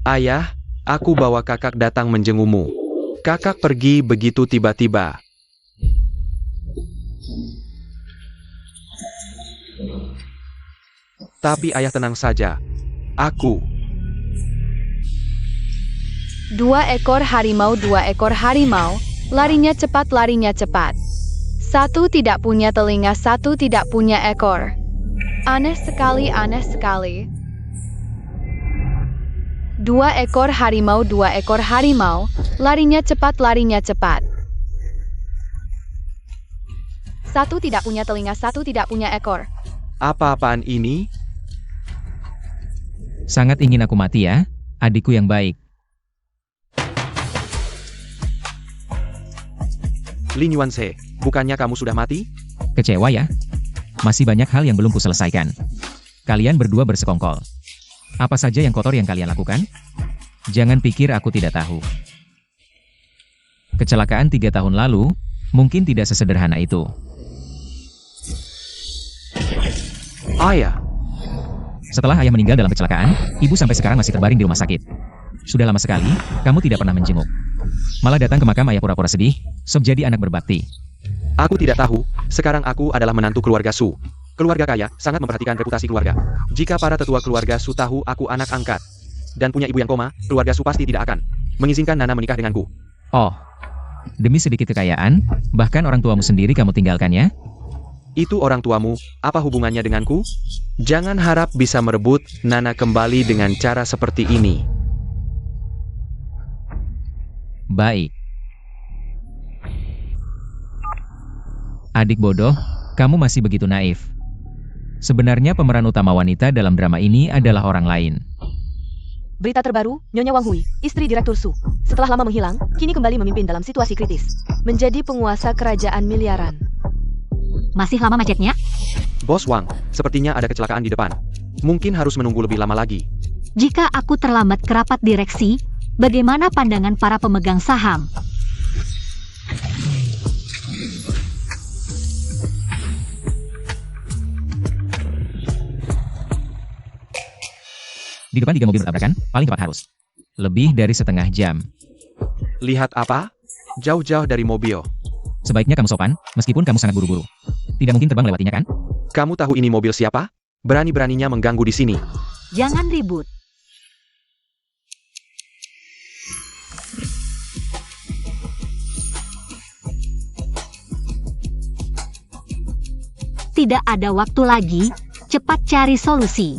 Ayah, aku bawa kakak datang menjengukmu. Kakak pergi begitu tiba-tiba. Tapi ayah tenang saja. Aku. 2 ekor harimau, larinya cepat. Satu tidak punya telinga, satu tidak punya ekor. Aneh sekali. 2 ekor harimau, larinya cepat. Satu tidak punya telinga, satu tidak punya ekor. Apa-apaan ini? Sangat ingin aku mati ya, adikku yang baik. Lin Yuanse, bukannya kamu sudah mati? Kecewa ya? Masih banyak hal yang belum kuselesaikan. Kalian berdua bersekongkol. Apa saja yang kotor yang kalian lakukan? Jangan pikir aku tidak tahu. Kecelakaan 3 tahun lalu, mungkin tidak sesederhana itu. Ayah. Setelah ayah meninggal dalam kecelakaan, ibu sampai sekarang masih terbaring di rumah sakit. Sudah lama sekali, kamu tidak pernah menjenguk. Malah datang ke makam ayah pura-pura sedih, sok jadi anak berbakti. Aku tidak tahu, sekarang aku adalah menantu keluarga Su. Keluarga kaya, sangat memperhatikan reputasi keluarga. Jika para tetua keluarga Su tahu aku anak angkat, dan punya ibu yang koma, keluarga Su pasti tidak akan mengizinkan Nana menikah denganku. Oh, demi sedikit kekayaan, bahkan orang tuamu sendiri kamu tinggalkannya? Itu orang tuamu, apa hubungannya denganku? Jangan harap bisa merebut Nana kembali dengan cara seperti ini. Baik. Adik bodoh, kamu masih begitu naif. Sebenarnya pemeran utama wanita dalam drama ini adalah orang lain. Berita terbaru, Nyonya Wang Hui, istri Direktur Su, setelah lama menghilang, kini kembali memimpin dalam situasi kritis. Menjadi penguasa kerajaan miliaran. Masih lama macetnya? Bos Wang, sepertinya ada kecelakaan di depan. Mungkin harus menunggu lebih lama lagi. Jika aku terlambat ke rapat direksi, bagaimana pandangan para pemegang saham? Di depan 3 mobil bertabrakan, paling cepat harus lebih dari setengah jam. Lihat apa? Jauh-jauh dari mobil. Sebaiknya kamu sopan, meskipun kamu sangat buru-buru. Tidak mungkin terbang melewatinya kan? Kamu tahu ini mobil siapa? Berani-beraninya mengganggu di sini. Jangan ribut. Tidak ada waktu lagi, cepat cari solusi.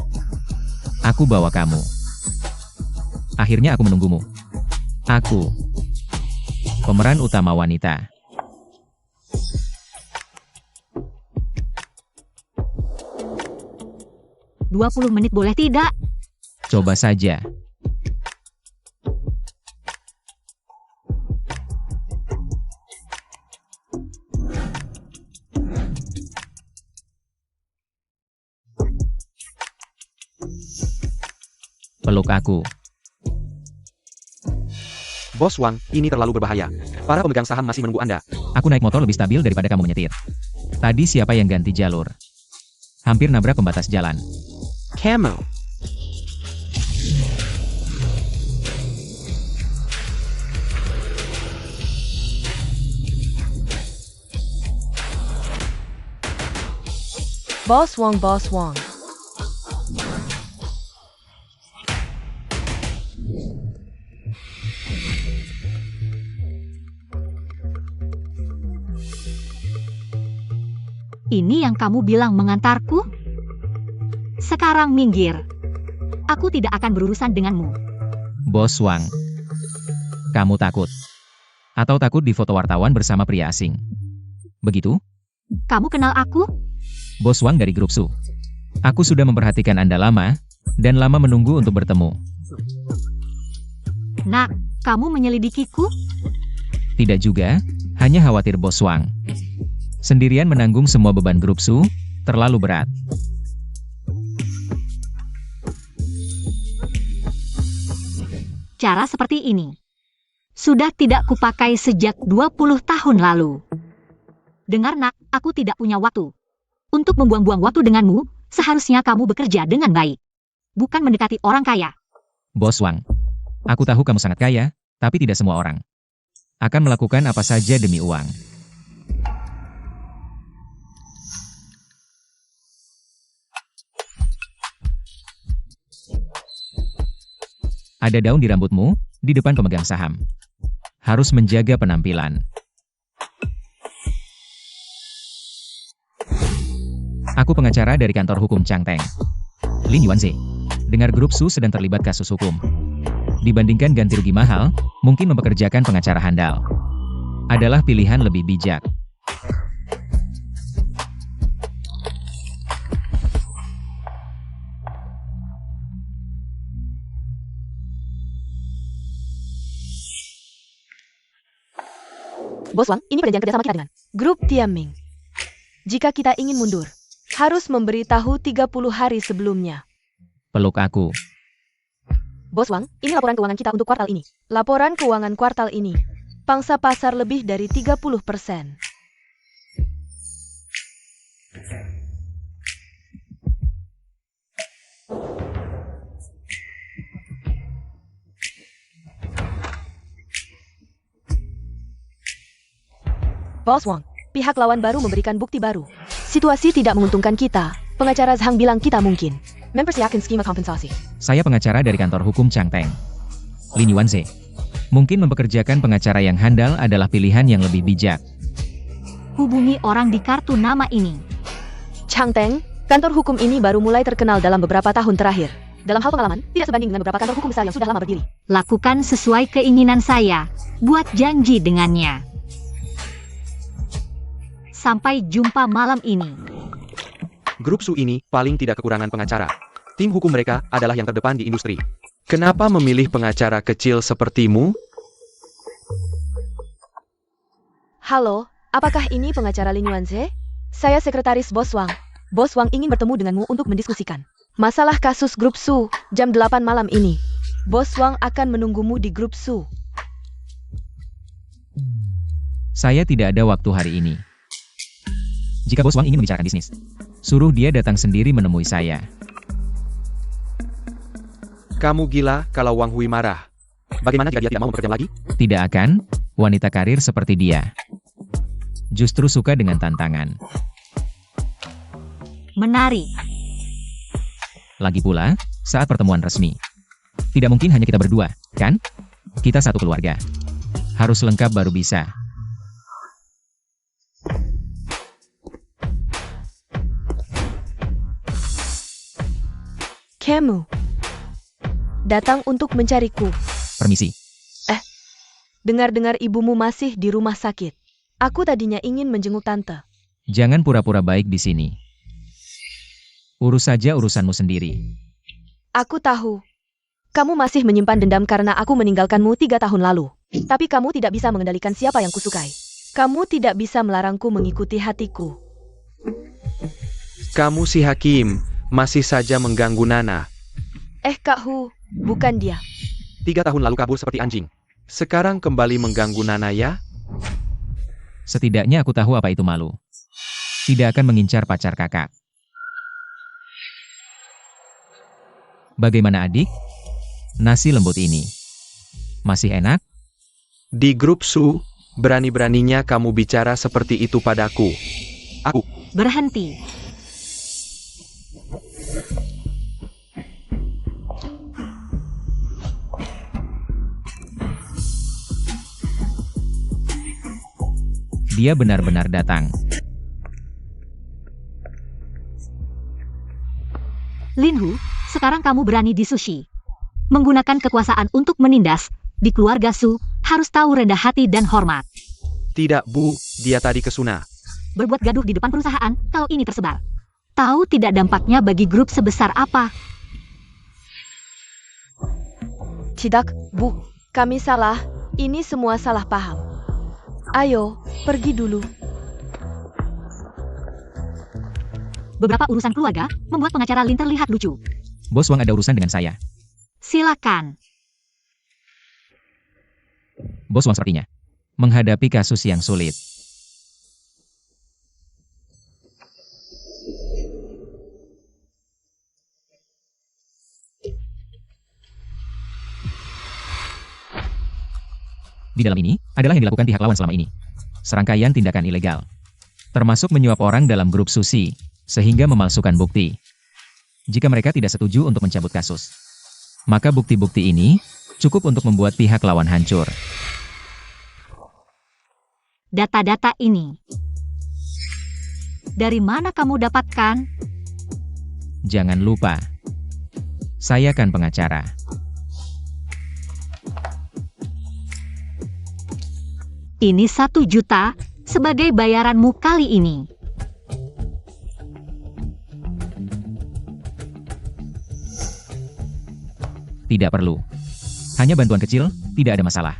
Aku bawa kamu. Akhirnya aku menunggumu. Aku, pemeran utama wanita. "20 menit boleh tidak?" Coba saja. Peluk aku. Bos Wang, ini terlalu berbahaya. Para pemegang saham masih menunggu Anda. Aku naik motor lebih stabil daripada kamu menyetir. Tadi siapa yang ganti jalur? Hampir nabrak pembatas jalan. Camel. Boss Wang. Ini yang kamu bilang mengantarku? Sekarang minggir. Aku tidak akan berurusan denganmu. Bos Wang. Kamu takut? Atau takut difoto wartawan bersama pria asing? Begitu? Kamu kenal aku? Bos Wang dari grup Su. Aku sudah memperhatikan Anda lama, dan lama menunggu untuk bertemu. Nak, kamu menyelidikiku? Tidak juga, hanya khawatir Bos Wang. Sendirian menanggung semua beban grup Su, terlalu berat. Cara seperti ini sudah tidak kupakai sejak 20 tahun lalu. Dengar nak, aku tidak punya waktu untuk membuang-buang waktu denganmu. Seharusnya kamu bekerja dengan baik, bukan mendekati orang kaya. Bos Wang, Aku tahu kamu sangat kaya, tapi tidak semua orang akan melakukan apa saja demi uang. Ada daun di rambutmu, di depan pemegang saham. Harus menjaga penampilan. Aku pengacara dari kantor hukum Changteng. Lin Yuanze. Dengar grup Su sedang terlibat kasus hukum. Dibandingkan ganti rugi mahal, mungkin mempekerjakan pengacara handal adalah pilihan lebih bijak. Bos Wang, ini perjanjian kerjasama kita dengan Grup Tianming. Jika kita ingin mundur, harus memberitahu 30 hari sebelumnya. Peluk aku. Bos Wang, ini laporan keuangan kita untuk kuartal ini. Laporan keuangan kuartal ini. Pangsa pasar lebih dari 30%. Bos Wang, pihak lawan baru memberikan bukti baru. Situasi tidak menguntungkan kita. Pengacara Zhang bilang kita mungkin mempersiapkan skema kompensasi. Saya pengacara dari kantor hukum Changteng. Lin Yuanze. Mungkin mempekerjakan pengacara yang handal adalah pilihan yang lebih bijak. Hubungi orang di kartu nama ini. Changteng, kantor hukum ini baru mulai terkenal dalam beberapa tahun terakhir. Dalam hal pengalaman, tidak sebanding dengan beberapa kantor hukum besar yang sudah lama berdiri. Lakukan sesuai keinginan saya. Buat janji dengannya. Sampai jumpa malam ini. Grup Su ini paling tidak kekurangan pengacara. Tim hukum mereka adalah yang terdepan di industri. Kenapa memilih pengacara kecil sepertimu? Halo, apakah ini pengacara Lin Yuanze? Saya sekretaris Bos Wang. Bos Wang ingin bertemu denganmu untuk mendiskusikan masalah kasus Grup Su, jam 8 malam ini. Bos Wang akan menunggumu di Grup Su. Saya tidak ada waktu hari ini. Jika Bos Wang ingin membicarakan bisnis, suruh dia datang sendiri menemui saya. Kamu gila kalau Wang Hui marah. Bagaimana jika dia tidak mau bekerja lagi? Tidak akan, wanita karir seperti dia. Justru suka dengan tantangan. Menarik. Lagi pula, saat pertemuan resmi. Tidak mungkin hanya kita berdua, kan? Kita satu keluarga. Harus lengkap baru bisa. Kamu datang untuk mencariku. Permisi. Dengar-dengar ibumu masih di rumah sakit. Aku tadinya ingin menjenguk tante. Jangan pura-pura baik di sini. Urus saja urusanmu sendiri. Aku tahu. Kamu masih menyimpan dendam karena aku meninggalkanmu 3 tahun lalu. Tapi kamu tidak bisa mengendalikan siapa yang kusukai. Kamu tidak bisa melarangku mengikuti hatiku. Kamu si hakim, masih saja mengganggu Nana. Kak Hu, bukan dia. 3 tahun lalu kabur seperti anjing. Sekarang kembali mengganggu Nana ya? Setidaknya aku tahu apa itu malu. Tidak akan mengincar pacar kakak. Bagaimana adik? Nasi lembut ini. Masih enak? Di grup Su, berani-beraninya kamu bicara seperti itu padaku. Aku. Berhenti. Dia benar-benar datang. Linhu, sekarang kamu berani di sushi. Menggunakan kekuasaan untuk menindas, di keluarga Su, harus tahu rendah hati dan hormat. Tidak Bu, dia tadi ke Suna. Berbuat gaduh di depan perusahaan, kalau ini tersebar. Tahu tidak dampaknya bagi grup sebesar apa? Tidak, Bu. Kami salah. Ini semua salah paham. Ayo, pergi dulu. Beberapa urusan keluarga membuat pengacara Lin terlihat lucu. Bos Wang ada urusan dengan saya. Silakan. Bos Wang sepertinya menghadapi kasus yang sulit. Di dalam ini, adalah yang dilakukan pihak lawan selama ini. Serangkaian tindakan ilegal. Termasuk menyuap orang dalam grup Susi, sehingga memalsukan bukti. Jika mereka tidak setuju untuk mencabut kasus, maka bukti-bukti ini cukup untuk membuat pihak lawan hancur. Data-data ini. Dari mana kamu dapatkan? Jangan lupa, saya kan pengacara. Ini 1 juta sebagai bayaranmu kali ini. Tidak perlu. Hanya bantuan kecil, tidak ada masalah.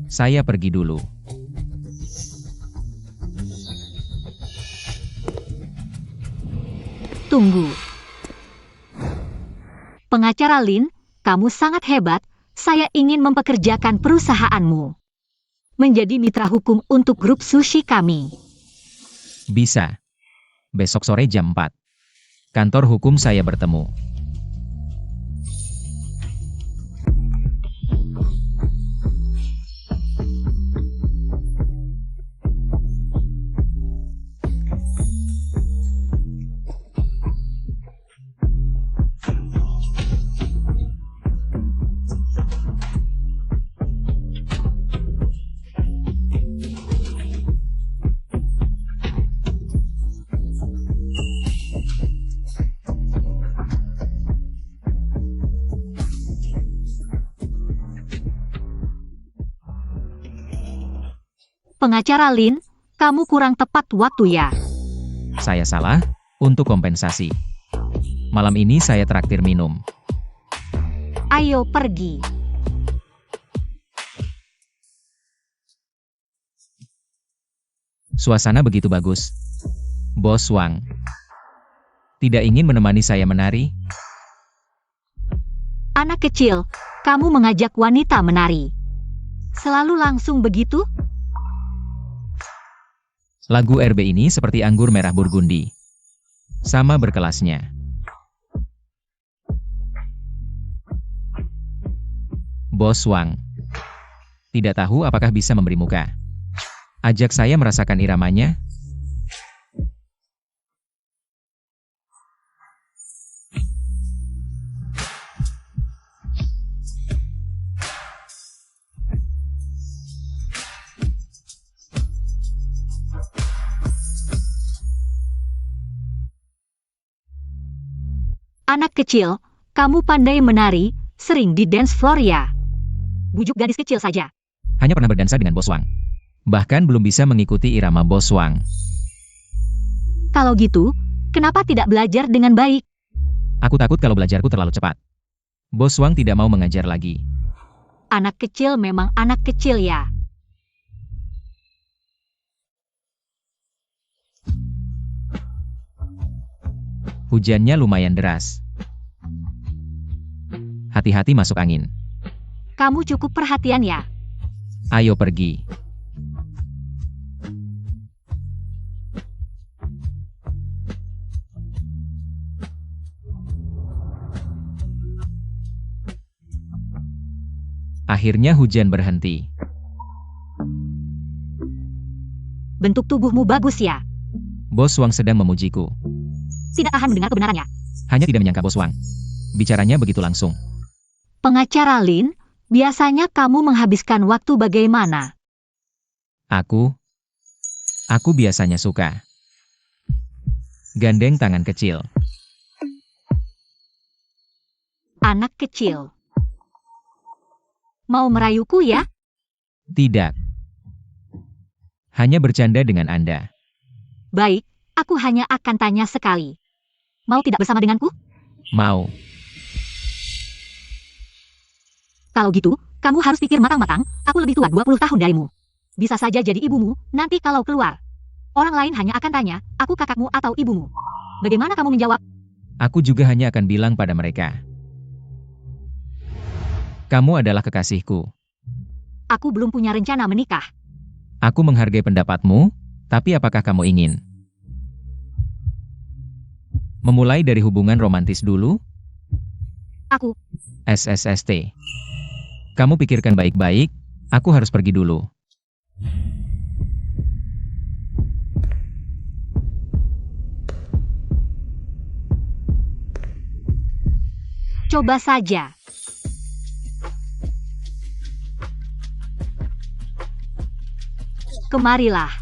Saya pergi dulu. Tunggu. Pengacara Lin, kamu sangat hebat. Saya ingin mempekerjakan perusahaanmu menjadi mitra hukum untuk grup sushi kami. Bisa. Besok sore jam 4. Kantor hukum saya bertemu. Pengacara Lin, kamu kurang tepat waktu ya. Saya salah, untuk kompensasi. Malam ini saya traktir minum. Ayo pergi. Suasana begitu bagus. Bos Wang. Tidak ingin menemani saya menari? Anak kecil, kamu mengajak wanita menari. Selalu langsung begitu? Lagu RB ini seperti anggur merah Burgundi. Sama berkelasnya. Bos Wang. Tidak tahu apakah bisa memberi muka. Ajak saya merasakan iramanya. Anak kecil, kamu pandai menari, sering di dance floor ya? Bujuk gadis kecil saja. Hanya pernah berdansa dengan Bos Wang. Bahkan belum bisa mengikuti irama Bos Wang. Kalau gitu, kenapa tidak belajar dengan baik? Aku takut kalau belajarku terlalu cepat. Bos Wang tidak mau mengajar lagi. Anak kecil memang anak kecil ya. Hujannya lumayan deras. Hati-hati masuk angin. Kamu cukup perhatian ya. Ayo pergi. Akhirnya hujan berhenti. Bentuk tubuhmu bagus ya. Bos Wang sedang memujiku. Tidak tahan mendengar kebenarannya. Hanya tidak menyangka Bos Wang. Bicaranya begitu langsung. Pengacara Lin, biasanya kamu menghabiskan waktu bagaimana? Aku biasanya suka gandeng tangan kecil. Anak kecil. Mau merayuku ya? Tidak. Hanya bercanda dengan Anda. Baik, aku hanya akan tanya sekali. Mau tidak bersama denganku? Mau. Kalau gitu, kamu harus pikir matang-matang, aku lebih tua 20 tahun darimu. Bisa saja jadi ibumu, nanti kalau keluar. Orang lain hanya akan tanya, aku kakakmu atau ibumu. Bagaimana kamu menjawab? Aku juga hanya akan bilang pada mereka. Kamu adalah kekasihku. Aku belum punya rencana menikah. Aku menghargai pendapatmu, tapi apakah kamu ingin memulai dari hubungan romantis dulu? Aku, SSST. Kamu pikirkan baik-baik, Aku harus pergi dulu. Coba saja. Kemarilah.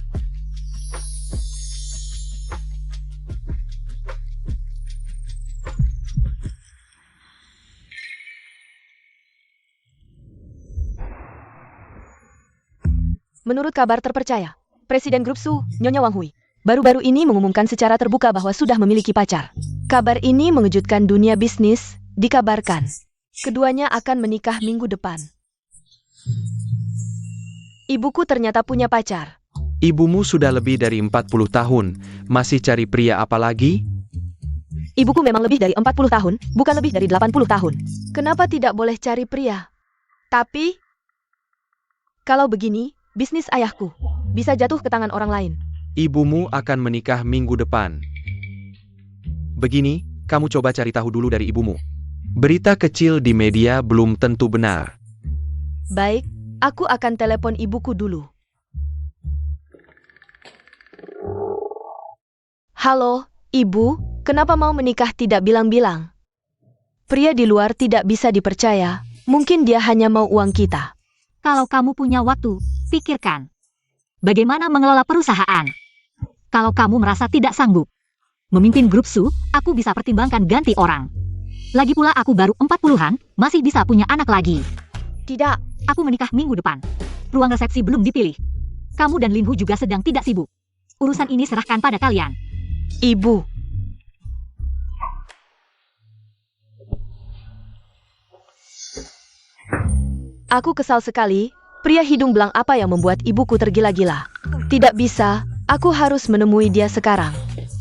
Menurut kabar terpercaya, Presiden Grup Su, Nyonya Wang Hui, baru-baru ini mengumumkan secara terbuka bahwa sudah memiliki pacar. Kabar ini mengejutkan dunia bisnis, dikabarkan keduanya akan menikah minggu depan. Ibuku ternyata punya pacar. Ibumu sudah lebih dari 40 tahun, masih cari pria apa lagi? Ibuku memang lebih dari 40 tahun, bukan lebih dari 80 tahun. Kenapa tidak boleh cari pria? Tapi, kalau begini, bisnis ayahku bisa jatuh ke tangan orang lain. Ibumu akan menikah minggu depan. Begini, kamu coba cari tahu dulu dari ibumu. Berita kecil di media belum tentu benar. Baik, aku akan telepon ibuku dulu. Halo, Ibu, kenapa mau menikah tidak bilang-bilang? Pria di luar tidak bisa dipercaya, mungkin dia hanya mau uang kita. Kalau kamu punya waktu, pikirkan. Bagaimana mengelola perusahaan? Kalau kamu merasa tidak sanggup memimpin Grup Su, aku bisa pertimbangkan ganti orang. Lagi pula aku baru 40-an, masih bisa punya anak lagi. Tidak, Aku menikah minggu depan. Ruang resepsi belum dipilih. Kamu dan Lin Hu juga sedang tidak sibuk. Urusan ini serahkan pada kalian. Ibu. Aku kesal sekali, pria hidung belang apa yang membuat ibuku tergila-gila. Tidak bisa, aku harus menemui dia sekarang.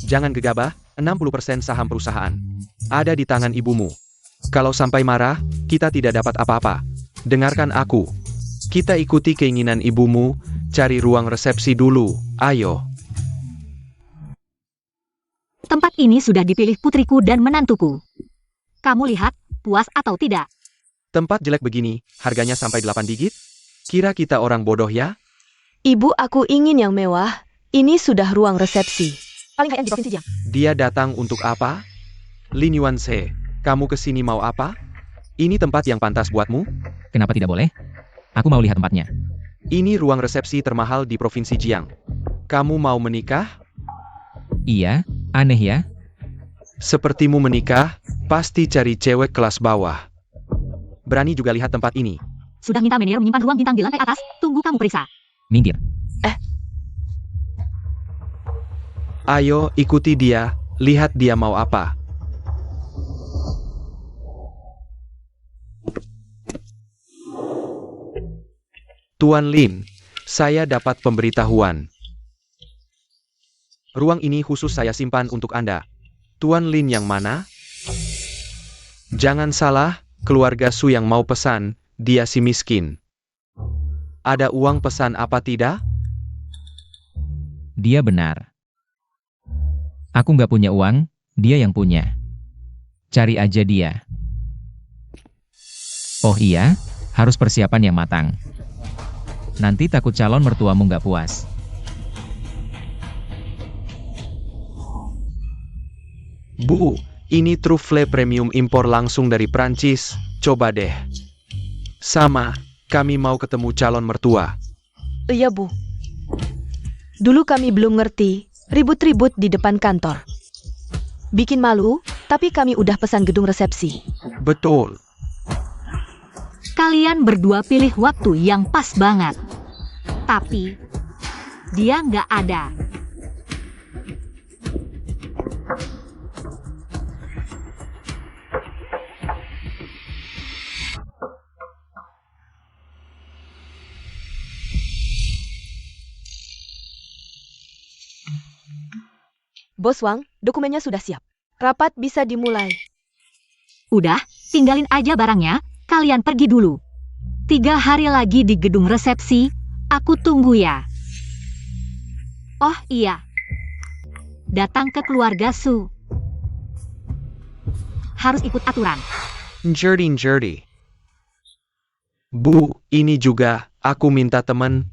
Jangan gegabah, 60% saham perusahaan ada di tangan ibumu. Kalau sampai marah, kita tidak dapat apa-apa. Dengarkan aku. Kita ikuti keinginan ibumu, cari ruang resepsi dulu, ayo. Tempat ini sudah dipilih putriku dan menantuku. Kamu lihat, puas atau tidak? Tempat jelek begini, harganya sampai 8 digit? Kira kita orang bodoh ya? Ibu, aku ingin yang mewah. Ini sudah ruang resepsi. Paling high-end di Provinsi Jiang. Dia datang untuk apa? Lin Yuanze, kamu kesini mau apa? Ini tempat yang pantas buatmu? Kenapa tidak boleh? Aku mau lihat tempatnya. Ini ruang resepsi termahal di Provinsi Jiang. Kamu mau menikah? Iya, aneh ya. Sepertimu menikah, pasti cari cewek kelas bawah. Berani juga lihat tempat ini. Sudah minta manajer menyimpan ruang bintang di lantai atas, tunggu kamu periksa. Minggir. Ayo, ikuti dia, lihat dia mau apa. Tuan Lin, saya dapat pemberitahuan. Ruang ini khusus saya simpan untuk Anda. Tuan Lin yang mana? Jangan salah, keluarga Su yang mau pesan, dia si miskin. Ada uang pesan apa tidak? Dia benar. Aku nggak punya uang, dia yang punya. Cari aja dia. Oh iya, harus persiapan yang matang. Nanti takut calon mertuamu nggak puas. Bu, ini truffle premium impor langsung dari Prancis, coba deh. Sama, kami mau ketemu calon mertua. Iya, Bu. Dulu kami belum ngerti, ribut-ribut di depan kantor. Bikin malu, tapi kami udah pesan gedung resepsi. Betul. Kalian berdua pilih waktu yang pas banget. Tapi, dia nggak ada. Bos Wang, dokumennya sudah siap. Rapat bisa dimulai. Udah, tinggalin aja barangnya, kalian pergi dulu. 3 hari lagi di gedung resepsi, aku tunggu ya. Oh iya, datang ke keluarga Su. Harus ikut aturan. Njurdi. Bu, ini juga, aku minta teman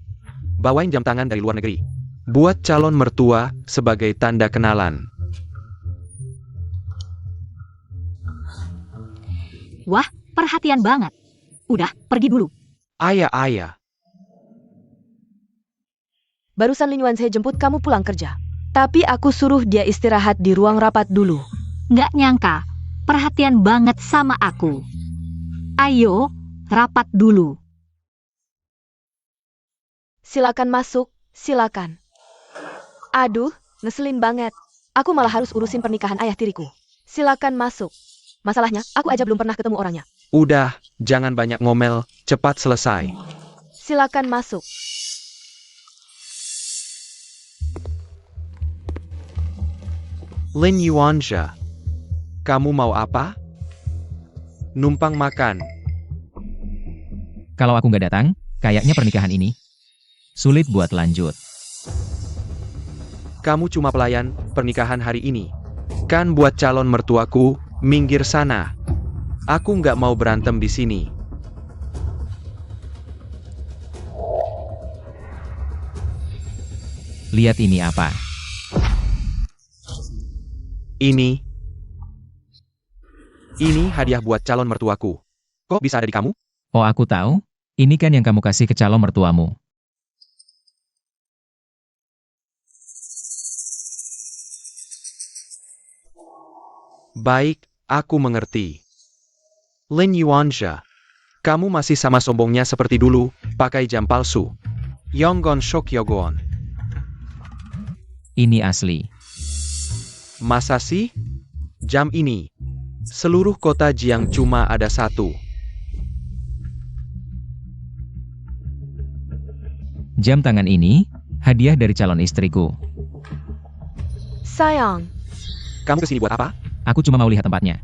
bawain jam tangan dari luar negeri. Buat calon mertua sebagai tanda kenalan. Wah, perhatian banget. Udah, pergi dulu. Ayah. Barusan Lin Yuanze jemput kamu pulang kerja. Tapi aku suruh dia istirahat di ruang rapat dulu. Nggak nyangka, perhatian banget sama aku. Ayo, rapat dulu. Silakan masuk, silakan. Aduh, ngeselin banget. Aku malah harus urusin pernikahan ayah tiriku. Silakan masuk. Masalahnya, aku aja belum pernah ketemu orangnya. Udah, jangan banyak ngomel, cepat selesai. Silakan masuk. Lin Yuanze, kamu mau apa? Numpang makan. Kalau aku nggak datang, kayaknya pernikahan ini sulit buat lanjut. Kamu cuma pelayan pernikahan hari ini. Kan buat calon mertuaku, minggir sana. Aku nggak mau berantem di sini. Lihat ini apa? Ini hadiah buat calon mertuaku. Kok bisa ada di kamu? Oh, aku tahu. Ini kan yang kamu kasih ke calon mertuamu. Baik, aku mengerti. Lin Yuanze, kamu masih sama sombongnya seperti dulu, pakai jam palsu. Yonggon Shok Yogon. Ini asli. Masa sih? Jam ini. Seluruh kota Jiang cuma ada satu. Jam tangan ini, hadiah dari calon istriku. Sayang, Kamu kesini buat apa? Aku cuma mau lihat tempatnya.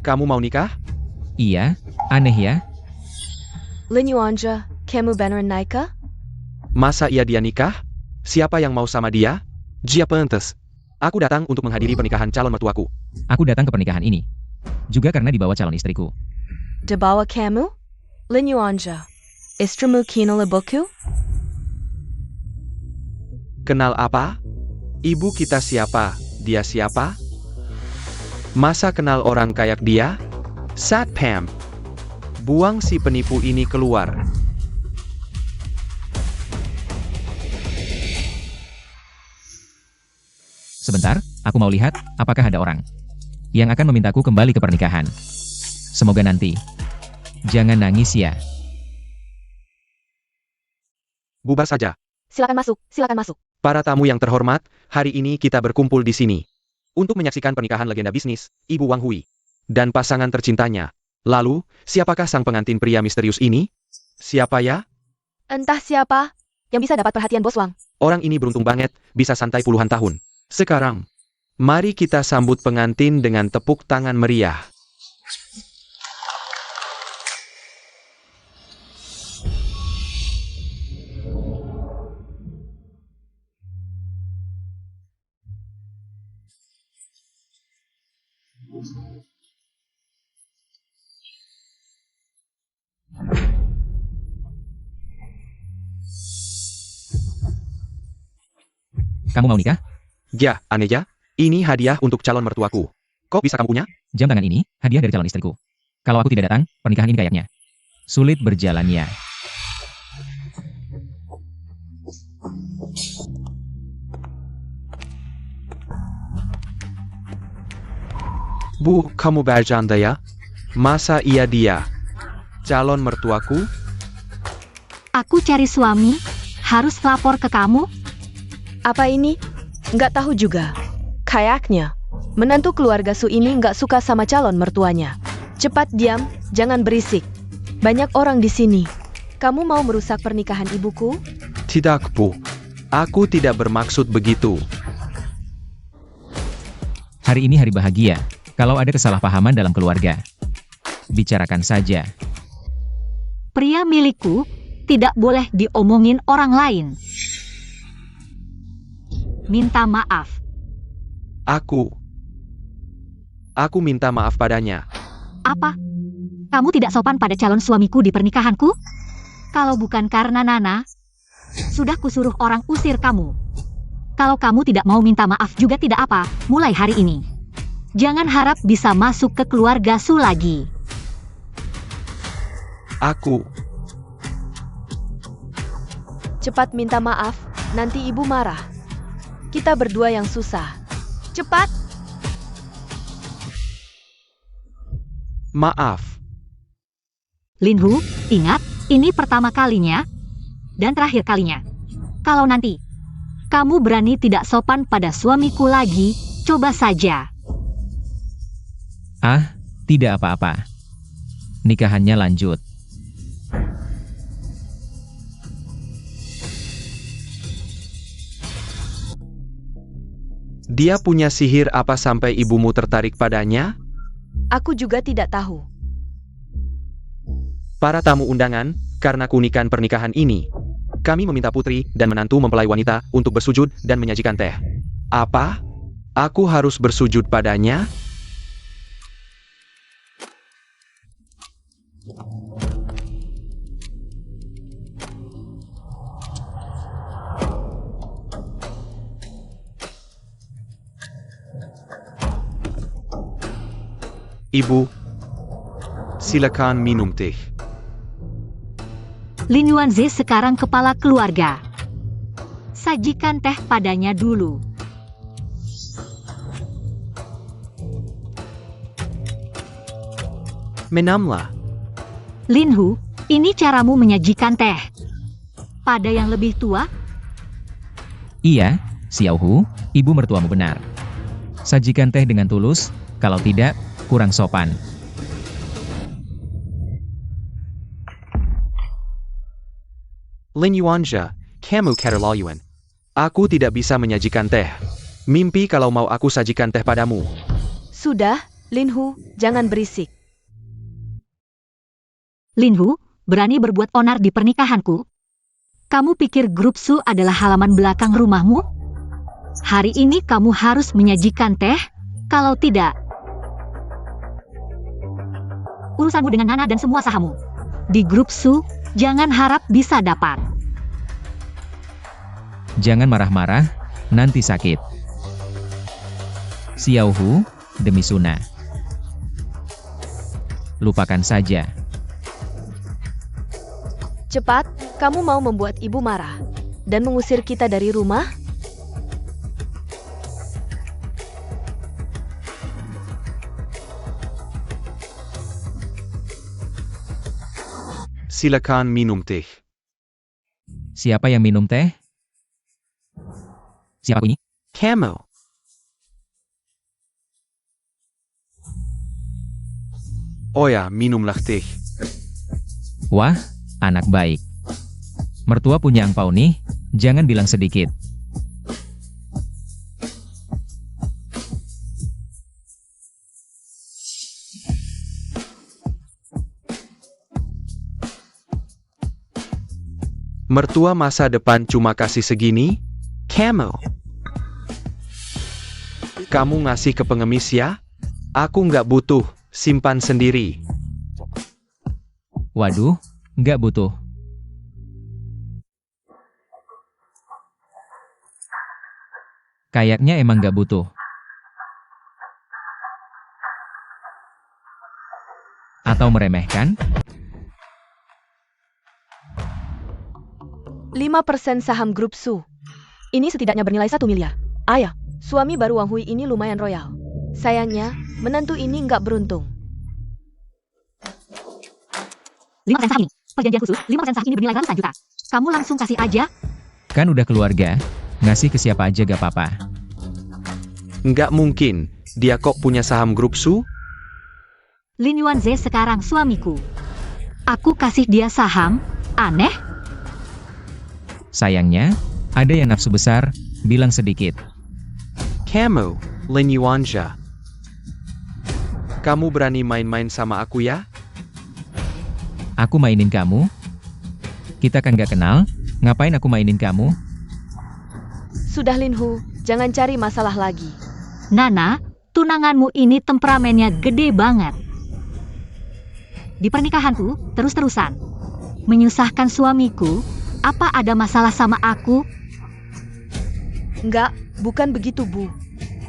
Kamu mau nikah? Iya, aneh ya. Lin Yuanze, kamu beneran nikah? Masa iya dia nikah? Siapa yang mau sama dia? Jia Pentes. Aku datang untuk menghadiri pernikahan calon mertuaku. Aku datang ke pernikahan ini. Juga karena dibawa calon istriku. Dibawa kamu? Lin Yuanze, istrimu kinole boku? Kenal apa? Ibu kita siapa? Dia siapa? Masa kenal orang kayak dia? Satpam. Buang si penipu ini keluar. Sebentar, aku mau lihat, apakah ada orang yang akan memintaku kembali ke pernikahan. Semoga nanti. Jangan nangis ya. Bubar saja. Silakan masuk, silakan masuk. Para tamu yang terhormat, hari ini kita berkumpul di sini untuk menyaksikan pernikahan legenda bisnis, Ibu Wang Hui, dan pasangan tercintanya. Lalu, siapakah sang pengantin pria misterius ini? Siapa ya? Entah siapa yang bisa dapat perhatian Bos Wang. Orang ini beruntung banget, bisa santai puluhan tahun. Sekarang, mari kita sambut pengantin dengan tepuk tangan meriah. Kamu mau nikah? Ya, aneh ya. Ini hadiah untuk calon mertuaku. Kok bisa kamu punya? Jam tangan ini, hadiah dari calon istriku. Kalau aku tidak datang, pernikahan ini kayaknya sulit berjalannya. Bu, kamu bercanda ya? Masa iya dia? Calon mertuaku? Aku cari suami, harus lapor ke kamu? Apa ini? Nggak tahu juga. Kayaknya, menantu keluarga Su ini nggak suka sama calon mertuanya. Cepat diam, jangan berisik. Banyak orang di sini. Kamu mau merusak pernikahan ibuku? Tidak, Bu. Aku tidak bermaksud begitu. Hari ini hari bahagia. Kalau ada kesalahpahaman dalam keluarga, bicarakan saja. Pria milikku tidak boleh diomongin orang lain. Minta maaf. Aku minta maaf padanya. Apa? Kamu tidak sopan pada calon suamiku di pernikahanku? Kalau bukan karena Nana, sudah kusuruh orang usir kamu. Kalau kamu tidak mau minta maaf juga tidak apa, mulai hari ini. Jangan harap bisa masuk ke keluarga Su lagi. Aku. Cepat minta maaf, nanti ibu marah. Kita berdua yang susah. Cepat! Maaf. Linhu, ingat, ini pertama kalinya dan terakhir kalinya. Kalau nanti kamu berani tidak sopan pada suamiku lagi, coba saja. Ah, tidak apa-apa. Nikahannya lanjut. Dia punya sihir apa sampai ibumu tertarik padanya? Aku juga tidak tahu. Para tamu undangan, karena keunikan pernikahan ini, kami meminta putri dan menantu mempelai wanita untuk bersujud dan menyajikan teh. Apa? Aku harus bersujud padanya? Ibu, silakan minum teh. Lin Yuanze sekarang kepala keluarga. Sajikan teh padanya dulu. Menamlah. Linhu, ini caramu menyajikan teh. Pada yang lebih tua, Iya, Xiaohu, ibu mertuamu benar. Sajikan teh dengan tulus, kalau tidak, kurang sopan. Lin Yuanzhe, kamu keterlaluan. Aku tidak bisa menyajikan teh. Mimpi kalau mau aku sajikan teh padamu. Sudah, Linhu, jangan berisik. Linhu, berani berbuat onar di pernikahanku? Kamu pikir grup Su adalah halaman belakang rumahmu? Hari ini kamu harus menyajikan teh, kalau tidak, urusanmu dengan Nana dan semua sahamu. Di grup Su, jangan harap bisa dapat. Jangan marah-marah, nanti sakit. Xiaohu, demi Suna. Lupakan saja. Cepat, kamu mau membuat ibu marah dan mengusir kita dari rumah? Silakan minum teh. Siapa yang minum teh? Siapa ini? Kamu. Oh ya, minumlah teh. Wah, anak baik. Mertua punya angpau nih, jangan bilang sedikit. Mertua masa depan cuma kasih segini? Kamu. Kamu ngasih ke pengemis ya? Aku nggak butuh, simpan sendiri. Waduh, nggak butuh. Kayaknya emang nggak butuh. Atau meremehkan? 5% saham grup Su. Ini setidaknya bernilai 1 miliar. Ayah, suami baru Wang Hui ini lumayan royal. Sayangnya, menantu ini nggak beruntung. 5% saham ini, perjanjian khusus, 5% saham ini bernilai ratusan juta. Kamu langsung kasih aja. Kan udah keluarga, ngasih ke siapa aja gak apa-apa. Nggak mungkin, dia kok punya saham grup Su? Lin Yuanze sekarang suamiku. Aku kasih dia saham, aneh. Sayangnya, ada yang nafsu besar, bilang sedikit. Kamu, Lin Yuanzhe. Kamu berani main-main sama aku ya? Aku mainin kamu? Kita kan gak kenal, ngapain aku mainin kamu? Sudah Linhu, jangan cari masalah lagi. Nana, tunanganmu ini temperamennya gede banget. di pernikahanku terus-terusan. Menyusahkan suamiku, apa ada masalah sama aku? Enggak, bukan begitu, Bu.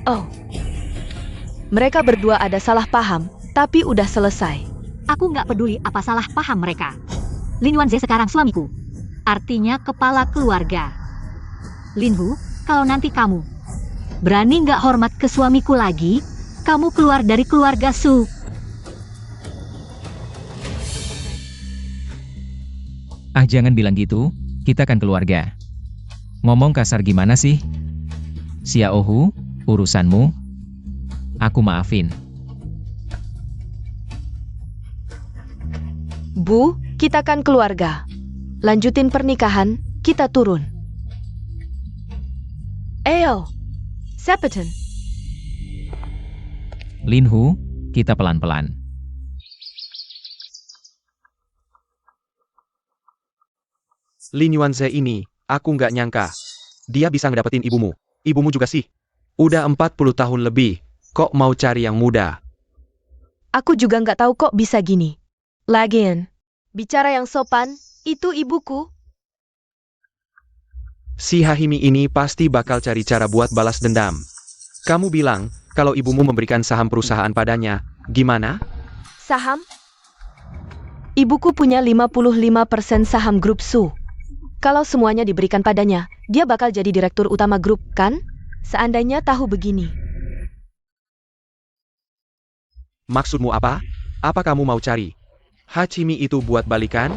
Oh. Mereka berdua ada salah paham, tapi udah selesai. Aku nggak peduli apa salah paham mereka. Lin Yuanze sekarang suamiku. Artinya kepala keluarga. Linhu, kalau nanti kamu berani nggak hormat ke suamiku lagi, kamu keluar dari keluarga Su. Ah, jangan bilang gitu, kita kan keluarga. Ngomong kasar gimana sih? Xiaohu, urusanmu. Aku maafin. Bu, kita kan keluarga. Lanjutin pernikahan, kita turun. Ayo, Sepeton. Linhu, kita pelan-pelan. Lin Yuanze ini, aku nggak nyangka. Dia bisa ngedapetin ibumu. Ibumu juga sih. Udah 40 tahun lebih, kok mau cari yang muda? Aku juga nggak tahu kok bisa gini. Lagian, bicara yang sopan, itu ibuku. Si Hahimi ini pasti bakal cari cara buat balas dendam. Kamu bilang, kalau ibumu memberikan saham perusahaan padanya, gimana? Saham? Ibuku punya 55% saham grup Su. Kalau semuanya diberikan padanya, dia bakal jadi direktur utama grup, kan? Seandainya tahu begini. Maksudmu apa? Apa kamu mau cari Hachimi itu buat balikan?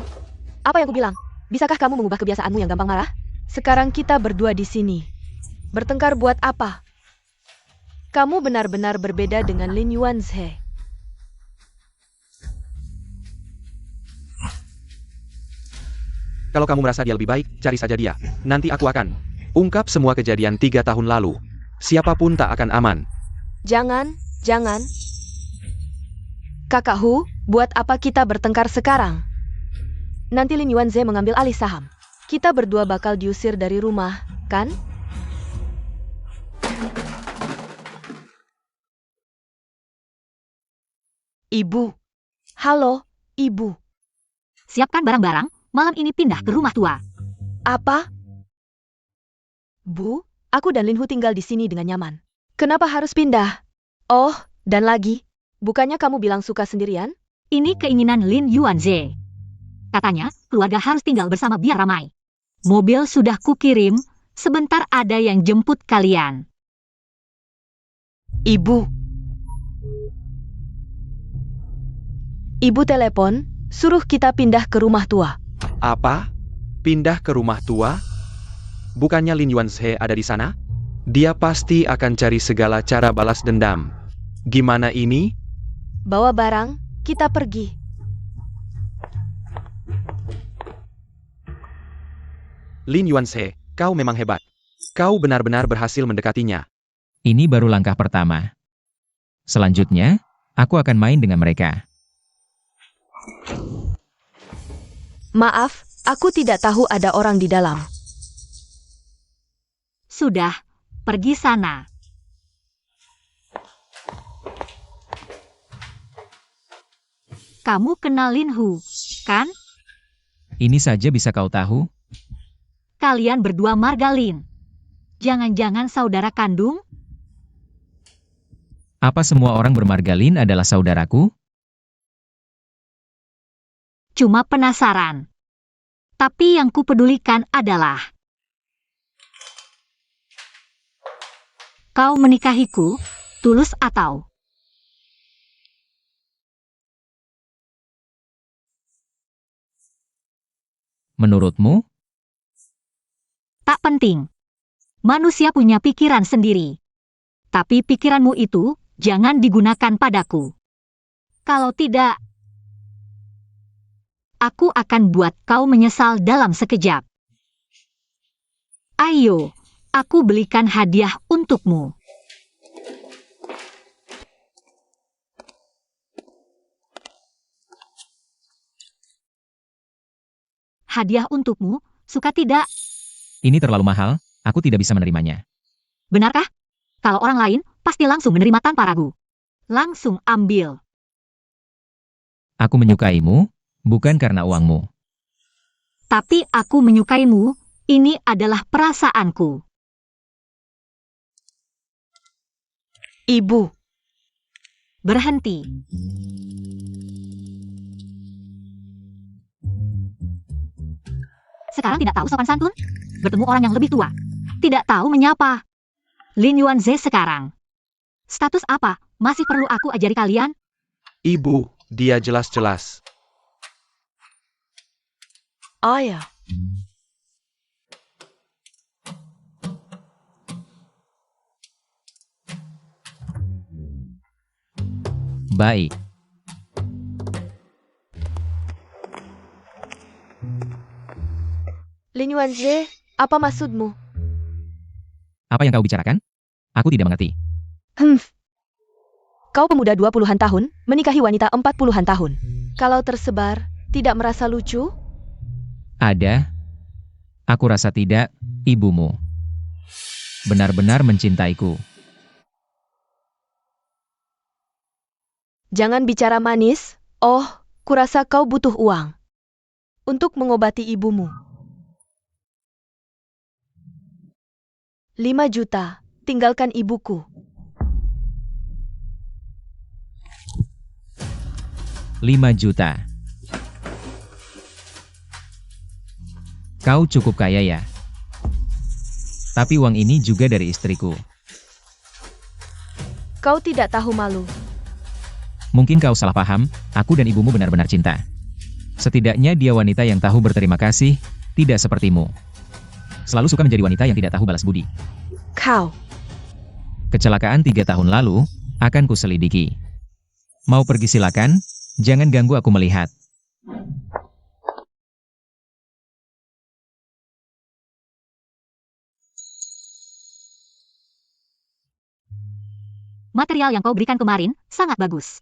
Apa yang kubilang? Bisakah kamu mengubah kebiasaanmu yang gampang marah? Sekarang kita berdua di sini. Bertengkar buat apa? Kamu benar-benar berbeda dengan Lin Yuanze. Kalau kamu merasa dia lebih baik, cari saja dia. Nanti aku akan ungkap semua kejadian 3 tahun lalu. Siapapun tak akan aman. Jangan. Kakak Hu, buat apa kita bertengkar sekarang? Nanti Lin Yuanze mengambil alih saham. Kita berdua bakal diusir dari rumah, kan? Ibu. Halo, Ibu. Siapkan barang-barang, malam ini pindah ke rumah tua. Apa? Bu, aku dan Linhu tinggal di sini dengan nyaman. Kenapa harus pindah? Oh, dan lagi, bukannya kamu bilang suka sendirian? Ini keinginan Lin Yuanze. Katanya, keluarga harus tinggal bersama biar ramai. Mobil sudah kukirim, sebentar ada yang jemput kalian. Ibu. Ibu telepon, suruh kita pindah ke rumah tua. Apa? Pindah ke rumah tua? Bukannya Lin Yuanze ada di sana? Dia pasti akan cari segala cara balas dendam. Gimana ini? Bawa barang, kita pergi. Lin Yuanze, kau memang hebat. Kau benar-benar berhasil mendekatinya. Ini baru langkah pertama. Selanjutnya, aku akan main dengan mereka. Maaf, aku tidak tahu ada orang di dalam. Sudah, pergi sana. Kamu kenal Linhu, kan? Ini saja bisa kau tahu? Kalian berdua margalin. Jangan-jangan saudara kandung? Apa semua orang bermargalin adalah saudaraku? Cuma penasaran. Tapi yang kupedulikan adalah kau menikahiku, tulus atau? Menurutmu? Tak penting. Manusia punya pikiran sendiri. Tapi pikiranmu itu jangan digunakan padaku. Kalau tidak, aku akan buat kau menyesal dalam sekejap. Ayo, aku belikan hadiah untukmu. Hadiah untukmu, suka tidak? Ini terlalu mahal, aku tidak bisa menerimanya. Benarkah? Kalau orang lain, pasti langsung menerima tanpa ragu. Langsung ambil. Aku menyukaimu, bukan karena uangmu. Tapi aku menyukaimu, ini adalah perasaanku. Ibu, Berhenti. Sekarang tidak tahu sopan santun? Bertemu orang yang lebih tua. Tidak tahu menyapa. Lin Yuanze sekarang. Status apa? Masih perlu aku ajari kalian? Ibu, dia jelas-jelas. ayah. Baik. Lin Yuanze, apa maksudmu? Apa yang kau bicarakan? Aku tidak mengerti. Kau pemuda 20-an tahun, menikahi wanita 40-an tahun. Kalau tersebar, tidak merasa lucu? Ada? Aku rasa tidak, ibumu. Benar-benar mencintaiku. Jangan bicara manis. Oh, kurasa kau butuh uang. Untuk mengobati ibumu. 5 juta, tinggalkan ibuku. Rp5 juta. Kau cukup kaya ya? Tapi uang ini juga dari istriku. Kau tidak tahu malu. Mungkin kau salah paham, aku dan ibumu benar-benar cinta. Setidaknya dia wanita yang tahu berterima kasih, tidak sepertimu. Selalu suka menjadi wanita yang tidak tahu balas budi. Kau. Kecelakaan 3 tahun lalu, akan kuselidiki. Mau pergi silakan, jangan ganggu aku melihat. Material yang kau berikan kemarin sangat bagus.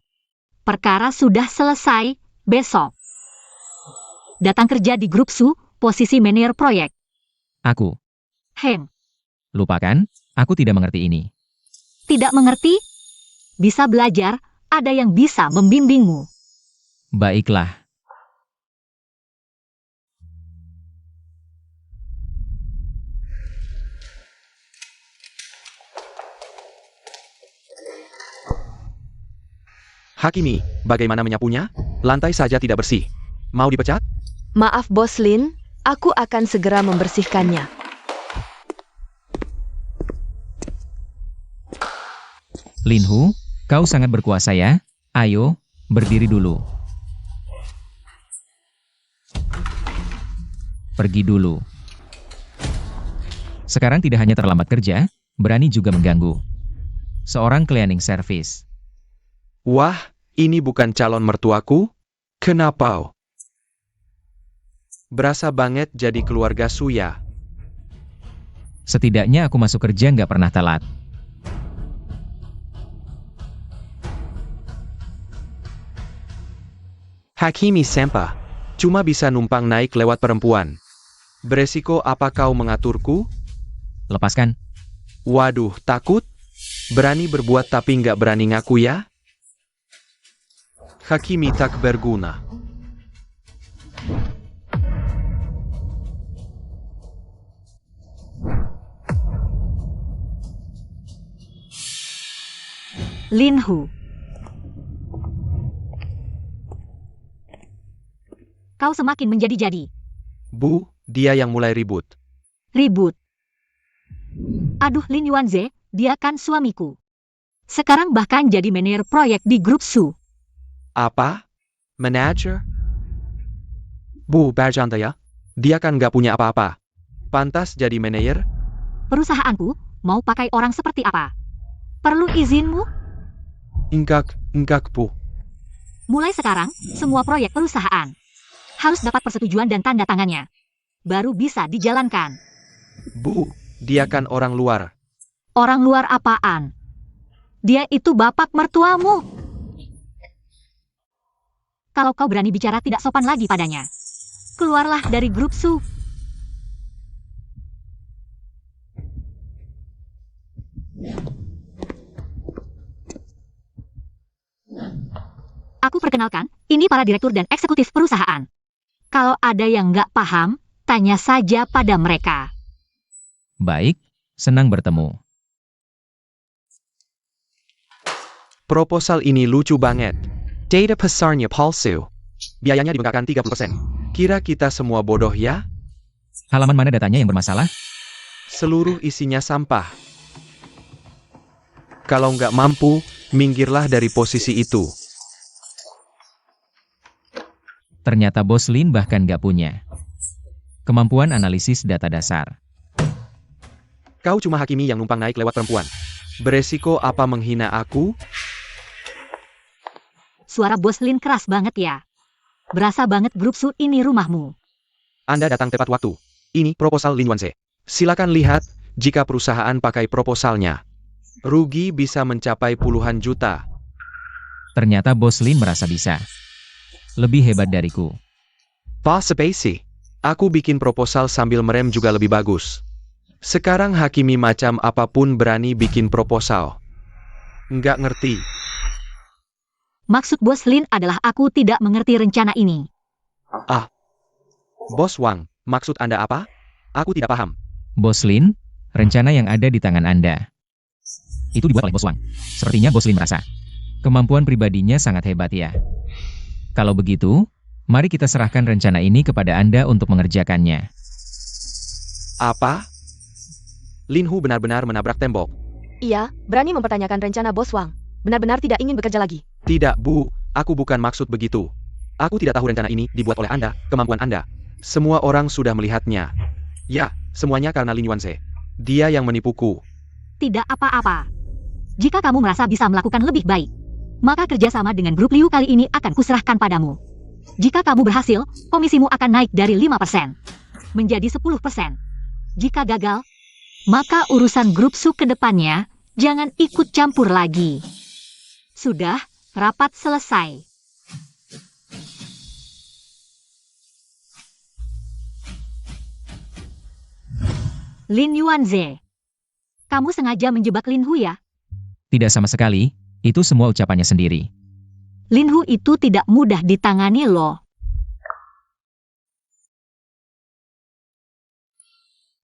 Perkara sudah selesai, besok. Datang kerja di grup Su, posisi manajer proyek. Aku. Lupakan, aku tidak mengerti ini. tidak mengerti? Bisa belajar, ada yang bisa membimbingmu. Baiklah. Hakimi, bagaimana menyapunya? Lantai saja tidak bersih. Mau dipecat? Maaf Bos Lin, aku akan segera membersihkannya. Linhu, kau sangat berkuasa ya? Ayo, berdiri dulu. Pergi dulu. Sekarang tidak hanya terlambat kerja, berani juga mengganggu. Seorang cleaning service. Wah, ini bukan calon mertuaku? Kenapa? Berasa banget jadi keluarga Suya. Setidaknya aku masuk kerja nggak pernah telat. Hakimi Senpa, cuma bisa numpang naik lewat perempuan. Beresiko apa kau mengaturku? Lepaskan. Waduh, takut? Berani berbuat tapi nggak berani ngaku ya? Hakimi tak berguna. Linhu. Kau semakin menjadi-jadi. Bu, dia yang mulai ribut. Ribut. Aduh Lin Yuanze, dia kan suamiku. Sekarang bahkan jadi manajer proyek di grup Su. Apa? Manager? Bu, bercanda ya? Dia kan nggak punya apa-apa. Pantas jadi manajer? Perusahaanku, mau pakai orang seperti apa? Perlu izinmu? Enggak, Bu. Mulai sekarang, semua proyek perusahaan harus dapat persetujuan dan tanda tangannya. Baru bisa dijalankan. Bu, dia kan orang luar. Orang luar apaan? Dia itu bapak mertuamu. Kalau kau berani bicara tidak sopan lagi padanya. Keluarlah dari grup Su. Aku perkenalkan, ini para direktur dan eksekutif perusahaan. Kalau ada yang nggak paham, tanya saja pada mereka. Baik, senang bertemu. Proposal ini lucu banget. Data besarnya palsu. Biayanya dibengkakkan 30%. Kira kita semua bodoh ya? Halaman mana datanya yang bermasalah? Seluruh isinya sampah. Kalau nggak mampu, minggirlah dari posisi itu. Ternyata Bos Lin bahkan nggak punya kemampuan analisis data dasar. Kau cuma hakimi yang numpang naik lewat perempuan. Beresiko apa menghina aku? Suara Bos Lin keras banget ya. Berasa banget grup Su ini rumahmu. Anda datang tepat waktu. Ini proposal Lin Yuanze. Silakan lihat, jika perusahaan pakai proposalnya. Rugi bisa mencapai puluhan juta. Ternyata Bos Lin merasa bisa. Lebih hebat dariku. Pas spacey. Aku bikin proposal sambil merem juga lebih bagus. Sekarang hakimi macam apapun berani bikin proposal. Nggak ngerti. Maksud Bos Lin adalah aku tidak mengerti rencana ini. Bos Wang, maksud Anda apa? Aku tidak paham. Bos Lin, rencana yang ada di tangan Anda. Itu dibuat oleh Bos Wang. Sepertinya Bos Lin merasa kemampuan pribadinya sangat hebat ya. Kalau begitu, mari kita serahkan rencana ini kepada Anda untuk mengerjakannya. Apa? Lin Hu benar-benar menabrak tembok. Iya, berani mempertanyakan rencana Bos Wang. Benar-benar tidak ingin bekerja lagi. Tidak, Bu. Aku bukan maksud begitu. Aku tidak tahu rencana ini dibuat oleh Anda, kemampuan Anda. Semua orang sudah melihatnya. Ya, semuanya karena Lin Yuanze. Dia yang menipuku. Tidak apa-apa. Jika kamu merasa bisa melakukan lebih baik, maka kerjasama dengan grup Liu kali ini akan kuserahkan padamu. Jika kamu berhasil, komisimu akan naik dari 5% menjadi 10%. Jika gagal, maka urusan grup Su ke depannya jangan ikut campur lagi. Sudah, rapat selesai. Lin Yuanze, kamu sengaja menjebak Lin Hu ya? Tidak sama sekali, itu semua ucapannya sendiri. Lin Hu itu tidak mudah ditangani loh.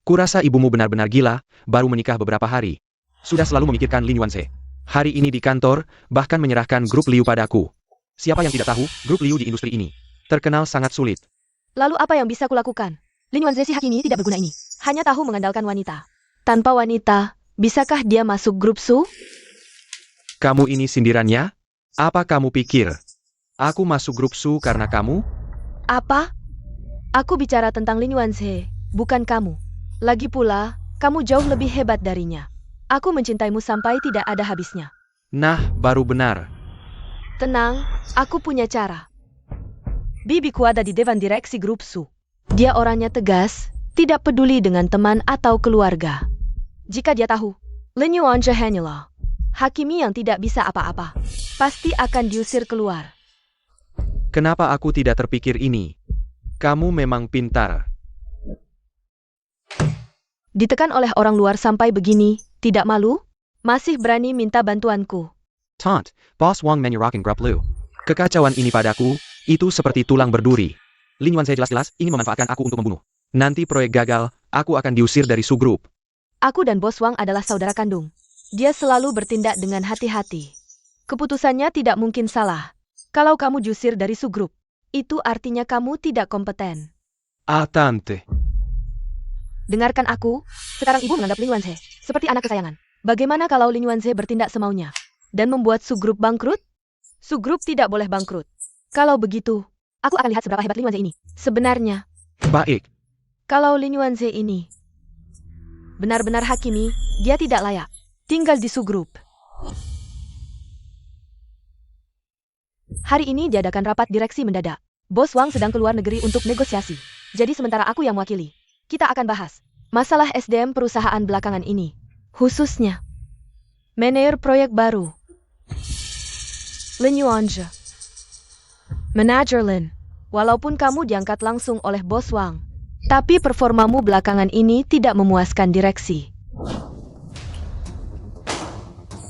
Kurasa ibumu benar-benar gila, baru menikah beberapa hari. Sudah selalu memikirkan Lin Yuanze. Hari ini di kantor, bahkan menyerahkan grup Liu padaku. Siapa yang tidak tahu, grup Liu di industri ini terkenal sangat sulit. Lalu apa yang bisa kulakukan? Lin Yuanze si hakimi tidak berguna ini. Hanya tahu mengandalkan wanita. Tanpa wanita, bisakah dia masuk grup Su? Kamu ini sindirannya? Apa kamu pikir? Aku masuk grup Su karena kamu? Apa? Aku bicara tentang Lin Yuanze, bukan kamu. Lagi pula, kamu jauh lebih hebat darinya. Aku mencintaimu sampai tidak ada habisnya. Nah, baru benar. Tenang, aku punya cara. Bibiku ada di dewan direksi grup Su. Dia orangnya tegas, tidak peduli dengan teman atau keluarga. Jika dia tahu, Lin Yuanze hanyalah hakimi yang tidak bisa apa-apa, pasti akan diusir keluar. Kenapa aku tidak terpikir ini? Kamu memang pintar. Ditekan oleh orang luar sampai begini, tidak malu? Masih berani minta bantuanku. Taunt, Boss Wang menyerahkan grup Liu. Kekacauan ini padaku, itu seperti tulang berduri. Lin Yuanze jelas-jelas ingin memanfaatkan aku untuk membunuh. Nanti proyek gagal, aku akan diusir dari Su Group. Aku dan Bos Wang adalah saudara kandung. Dia selalu bertindak dengan hati-hati. Keputusannya tidak mungkin salah. Kalau kamu diusir dari Su Group, itu artinya kamu tidak kompeten. Tante. Dengarkan aku, sekarang ibu menganggap Lin Yuanze seperti anak kesayangan. Bagaimana kalau Lin Yuanze bertindak semaunya dan membuat Su Group bangkrut? Su Group tidak boleh bangkrut. Kalau begitu, aku akan lihat seberapa hebat Lin Yuanze ini. Sebenarnya, Baik. kalau Lin Yuanze ini benar-benar hakimi, dia tidak layak tinggal di Su Group. Hari ini diadakan rapat direksi mendadak. Bos Wang sedang keluar negeri untuk negosiasi. Jadi sementara aku yang mewakili. Kita akan bahas masalah SDM perusahaan belakangan ini. Khususnya manajer proyek baru. Lin Yuanze. Manajer Lin, walaupun kamu diangkat langsung oleh Bos Wang, tapi performamu belakangan ini tidak memuaskan direksi.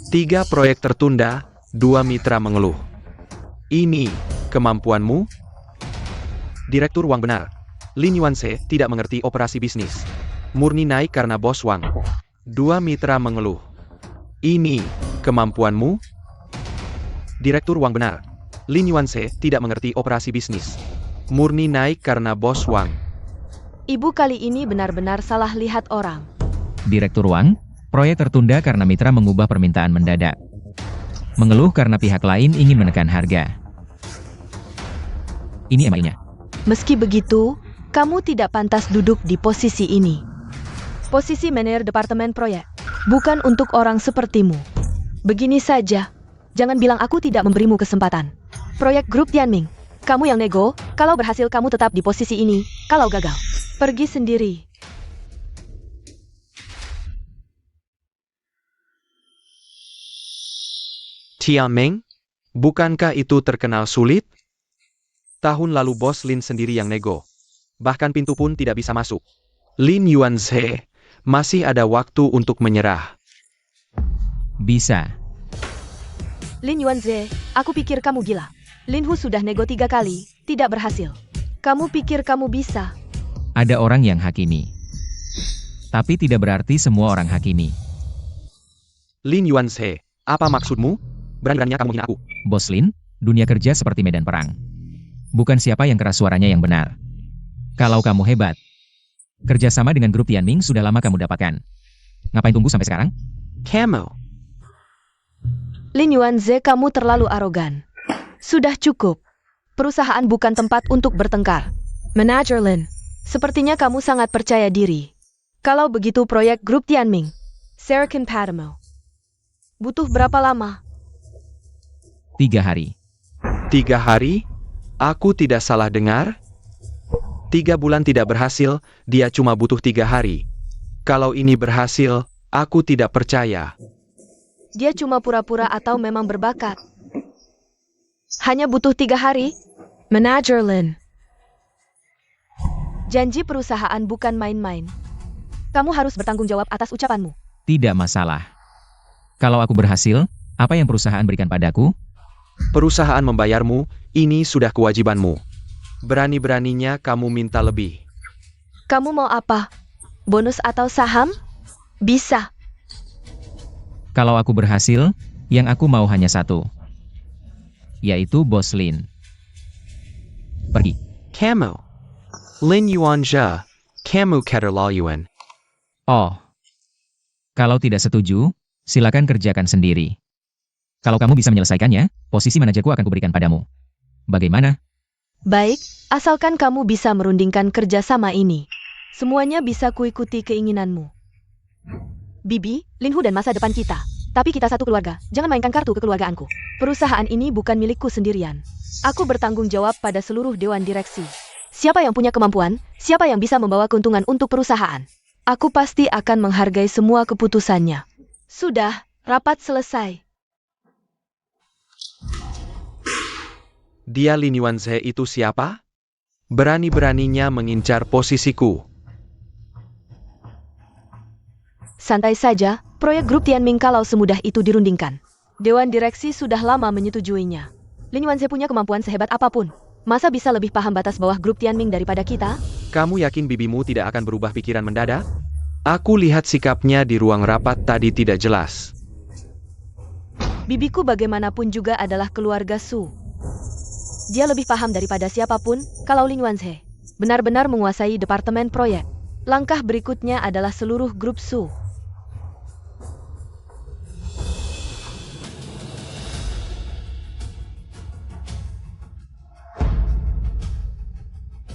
3 proyek tertunda, 2 mitra mengeluh. Ini kemampuanmu? Direktur Wang benar. Lin Yuanze tidak mengerti operasi bisnis. Murni naik karena bos Wang. Dua mitra mengeluh. Ini kemampuanmu? Direktur Wang benar. Lin Yuanze tidak mengerti operasi bisnis. Murni naik karena bos Wang. Ibu kali ini benar-benar salah lihat orang. Direktur Wang, proyek tertunda karena mitra mengubah permintaan mendadak. Mengeluh karena pihak lain ingin menekan harga. Ini emailnya. Meski begitu, kamu tidak pantas duduk di posisi ini. Posisi manajer departemen proyek, bukan untuk orang sepertimu. Begini saja, jangan bilang aku tidak memberimu kesempatan. Proyek grup Tianming, kamu yang nego, kalau berhasil kamu tetap di posisi ini, kalau gagal, pergi sendiri. Tianming? Bukankah itu terkenal sulit? Tahun lalu bos Lin sendiri yang nego. Bahkan pintu pun tidak bisa masuk. Lin Yuanze, masih ada waktu untuk menyerah. Bisa. Lin Yuanze, aku pikir kamu gila. Lin Hu sudah nego 3 kali, tidak berhasil. Kamu pikir kamu bisa? Ada orang yang hakimi. Tapi tidak berarti semua orang hakimi. Lin Yuanze, apa maksudmu? Berani-beraninya kamu hina aku. Bos Lin, dunia kerja seperti medan perang. Bukan siapa yang keras suaranya yang benar. Kalau kamu hebat, kerjasama dengan grup Tianming sudah lama kamu dapatkan. Ngapain tunggu sampai sekarang? Kamu. Lin Yuanze, kamu terlalu arogan. Sudah cukup. Perusahaan bukan tempat untuk bertengkar. Manajer Lin, sepertinya kamu sangat percaya diri. Kalau begitu proyek grup Tianming, Serikin Padamo, butuh berapa lama? 3 hari. 3 hari? Aku tidak salah dengar? 3 bulan tidak berhasil, dia cuma butuh 3 hari. Kalau ini berhasil, aku tidak percaya. Dia cuma pura-pura atau memang berbakat? Hanya butuh 3 hari? Manajer Lin, janji perusahaan bukan main-main. Kamu harus bertanggung jawab atas ucapanmu. Tidak masalah. Kalau aku berhasil, apa yang perusahaan berikan padaku? Perusahaan membayarmu, ini sudah kewajibanmu. Berani-beraninya kamu minta lebih. Kamu mau apa? Bonus atau saham? Bisa. Kalau aku berhasil, yang aku mau hanya satu. Yaitu Bos Lin. Pergi. Kamu. Lin Yuanze, kamu keterlaluan. Oh. Kalau tidak setuju, silakan kerjakan sendiri. Kalau kamu bisa menyelesaikannya, posisi manajerku akan kuberikan padamu. Bagaimana? Baik, asalkan kamu bisa merundingkan kerjasama ini. Semuanya bisa kuikuti keinginanmu. Bibi, Lin Hu dan masa depan kita. Tapi kita satu keluarga, jangan mainkan kartu kekeluargaanku. Perusahaan ini bukan milikku sendirian. Aku bertanggung jawab pada seluruh dewan direksi. Siapa yang punya kemampuan, siapa yang bisa membawa keuntungan untuk perusahaan. Aku pasti akan menghargai semua keputusannya. Sudah, rapat selesai. Dia Lin Yuanze itu siapa? Berani-beraninya mengincar posisiku. Santai saja, proyek grup Tianming kalau semudah itu dirundingkan. Dewan direksi sudah lama menyetujuinya. Lin Yuanze punya kemampuan sehebat apapun. Masa bisa lebih paham batas bawah grup Tianming daripada kita? Kamu yakin bibimu tidak akan berubah pikiran mendadak? Aku lihat sikapnya di ruang rapat tadi tidak jelas. Bibiku bagaimanapun juga adalah keluarga Su. Dia lebih paham daripada siapapun kalau Lin Yuanze benar-benar menguasai departemen proyek. Langkah berikutnya adalah seluruh grup Su.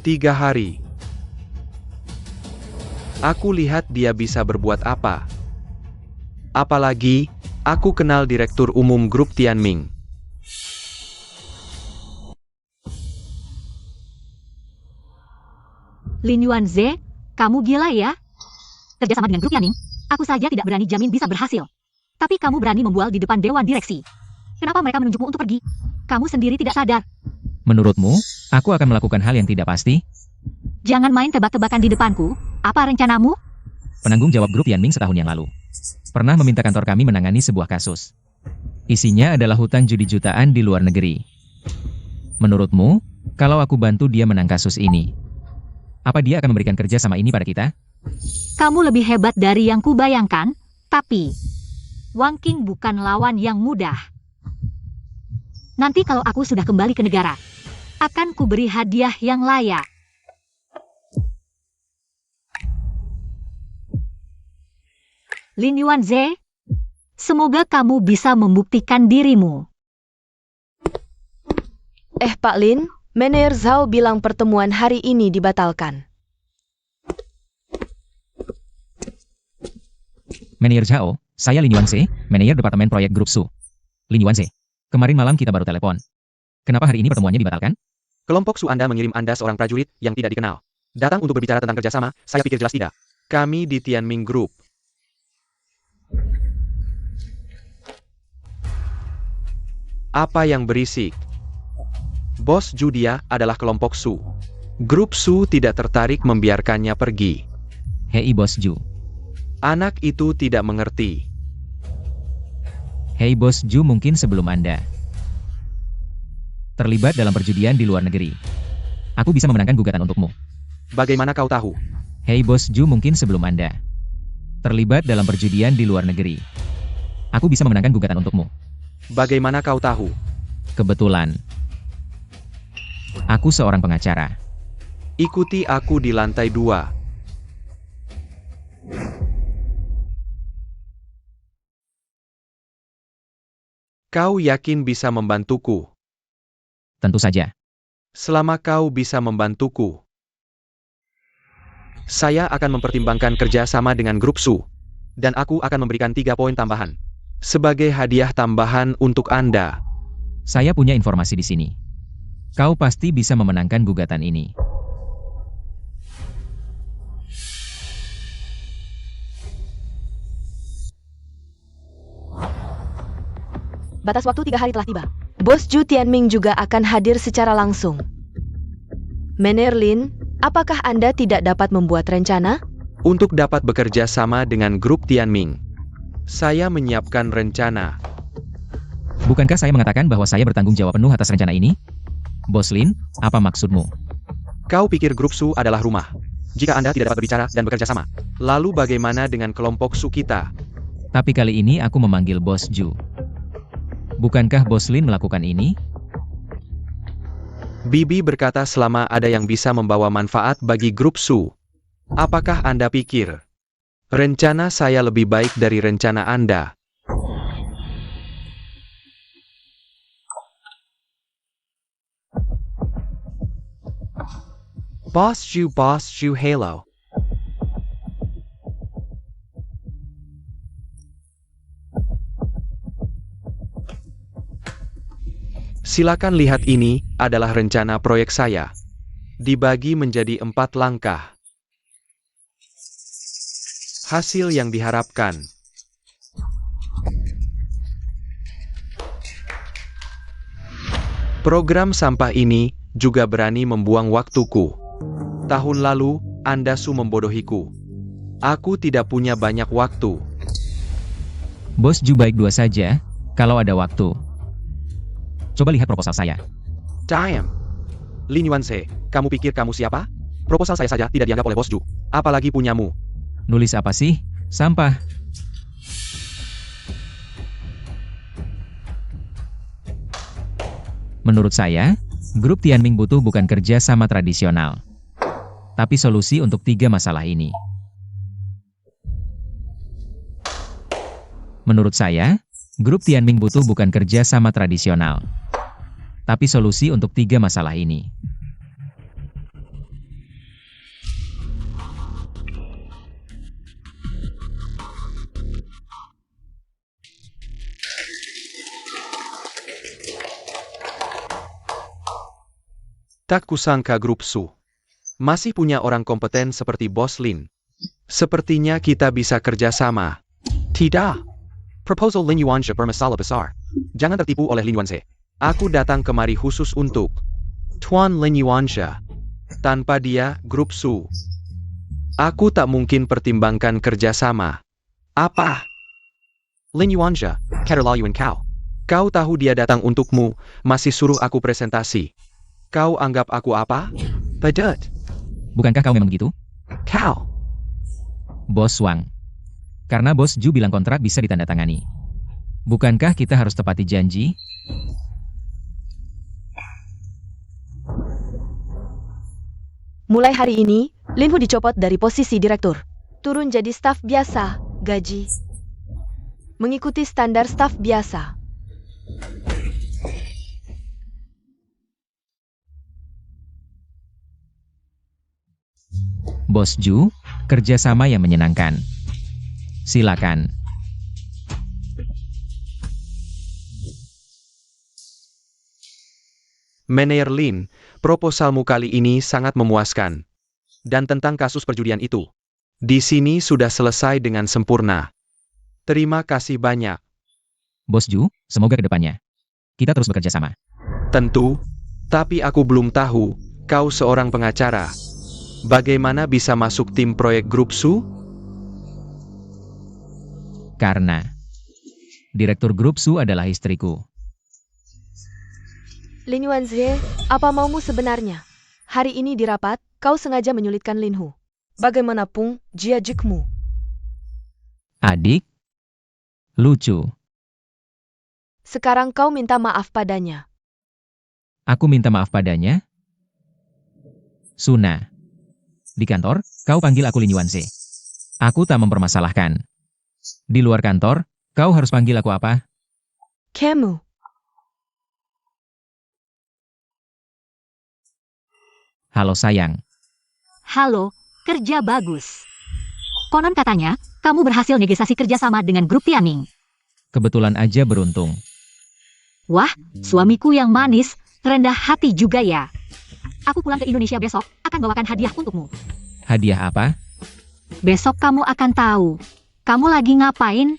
Tiga hari. Aku lihat dia bisa berbuat apa. Apalagi, aku kenal Direktur Umum Grup Tianming. Lin Yuanze, kamu gila ya? Kerjasama dengan grup Tianming, aku saja tidak berani jamin bisa berhasil. Tapi kamu berani membual di depan dewan direksi. Kenapa mereka menunjukmu untuk pergi? Kamu sendiri tidak sadar. Menurutmu, aku akan melakukan hal yang tidak pasti? Jangan main tebak-tebakan di depanku. Apa rencanamu? Penanggung jawab grup Tianming setahun yang lalu pernah meminta kantor kami menangani sebuah kasus. Isinya adalah hutang judi jutaan di luar negeri. Menurutmu, kalau aku bantu dia menang kasus ini, apa dia akan memberikan kerja sama ini pada kita? Kamu lebih hebat dari yang kubayangkan, tapi Wang Qing bukan lawan yang mudah. Nanti kalau aku sudah kembali ke negara, akan kuberi hadiah yang layak. Lin Yuanze, semoga kamu bisa membuktikan dirimu. Pak Lin, Manajer Zhao bilang pertemuan hari ini dibatalkan. Manajer Zhao, saya Lin Yuanze, manajer departemen proyek grup Su. Lin Yuanze, kemarin malam kita baru telepon. Kenapa hari ini pertemuannya dibatalkan? Kelompok Su Anda mengirim Anda seorang prajurit yang tidak dikenal. Datang untuk berbicara tentang kerjasama, saya pikir jelas tidak. Kami di Tianming Group. Apa yang berisik? Bos Judia adalah kelompok Su. Grup Su tidak tertarik membiarkannya pergi. Hei Bos Ju. Anak itu tidak mengerti. Hei Bos Ju, mungkin sebelum Anda terlibat dalam perjudian di luar negeri, aku bisa memenangkan gugatan untukmu. Bagaimana kau tahu? Hei Bos Ju, mungkin sebelum Anda terlibat dalam perjudian di luar negeri, aku bisa memenangkan gugatan untukmu. Bagaimana kau tahu? Kebetulan, aku seorang pengacara. Ikuti aku di lantai 2. Kau yakin bisa membantuku? Tentu saja. Selama kau bisa membantuku, saya akan mempertimbangkan kerja sama dengan grup Su. Dan aku akan memberikan 3 poin tambahan. Sebagai hadiah tambahan untuk Anda. Saya punya informasi di sini. Kau pasti bisa memenangkan gugatan ini. Batas waktu 3 hari telah tiba. Bos Ju Tianming juga akan hadir secara langsung. Manajer Lin, apakah Anda tidak dapat membuat rencana? Untuk dapat bekerja sama dengan grup Tianming, saya menyiapkan rencana. Bukankah saya mengatakan bahwa saya bertanggung jawab penuh atas rencana ini? Bos Lin, apa maksudmu? Kau pikir grup Su adalah rumah. Jika Anda tidak dapat berbicara dan bekerja sama, lalu bagaimana dengan kelompok Su kita? Tapi kali ini aku memanggil Bos Ju. Bukankah Bos Lin melakukan ini? Bibi berkata selama ada yang bisa membawa manfaat bagi grup Su. Apakah Anda pikir rencana saya lebih baik dari rencana Anda? Boss Ju, Halo. Silakan lihat, ini adalah rencana proyek saya. Dibagi menjadi 4 langkah. Hasil yang diharapkan. Program sampah ini juga berani membuang waktuku. Tahun lalu, Anda Su membodohiku. Aku tidak punya banyak waktu. Bos Ju baik dua saja, kalau ada waktu. Coba lihat proposal saya. Damn. Lin Yuanze, kamu pikir kamu siapa? Proposal saya saja tidak dianggap oleh Bos Ju. Apalagi punyamu. Nulis apa sih? Sampah. Menurut saya, grup Tianming butuh bukan kerja sama tradisional, tapi solusi untuk 3 masalah ini. Menurut saya, grup Tianming butuh bukan kerja sama tradisional, tapi solusi untuk 3 masalah ini. Tak kusangka grup Su masih punya orang kompeten seperti Bos Lin. Sepertinya kita bisa kerja sama. Tidak. Proposal Lin Yuanze bermasalah besar. Jangan tertipu oleh Lin Yuanze. Aku datang kemari khusus untuk Tuan Lin Yuanze. Tanpa dia, grup Su, aku tak mungkin pertimbangkan kerja sama. Apa? Lin Yuanze, keterlaluan kau. Kau tahu dia datang untukmu, masih suruh aku presentasi. Kau anggap aku apa? Pedut. Bukankah kau memang begitu? Kau. Bos Wang. Karena Bos Ju bilang kontrak bisa ditandatangani. Bukankah kita harus tepati janji? Mulai hari ini, Lin Hu dicopot dari posisi direktur. Turun jadi staf biasa, gaji mengikuti standar staf biasa. Bos Ju, kerjasama yang menyenangkan. Silakan. Manajer Lin, proposalmu kali ini sangat memuaskan. Dan tentang kasus perjudian itu. Di sini sudah selesai dengan sempurna. Terima kasih banyak. Bos Ju, semoga ke depannya kita terus bekerja sama. Tentu, tapi aku belum tahu, kau seorang pengacara. Bagaimana bisa masuk tim proyek Grup Su? Karena Direktur Grup Su adalah istriku. Lin Yuanze, apa maumu sebenarnya? Hari ini di rapat, kau sengaja menyulitkan Lin Hu. Bagaimanapun, dia jikmu. Adik? Lucu. Sekarang kau minta maaf padanya. Aku minta maaf padanya? Suna. Di kantor, kau panggil aku Lin Yuanze. Aku tak mempermasalahkan. Di luar kantor, kau harus panggil aku apa? Kamu. Halo sayang. Halo, kerja bagus. Konon katanya, kamu berhasil negosiasi kerjasama dengan grup Tianming. Kebetulan aja beruntung. Wah, suamiku yang manis, rendah hati juga ya. Aku pulang ke Indonesia besok, akan bawakan hadiah untukmu. Hadiah apa? Besok kamu akan tahu. Kamu lagi ngapain?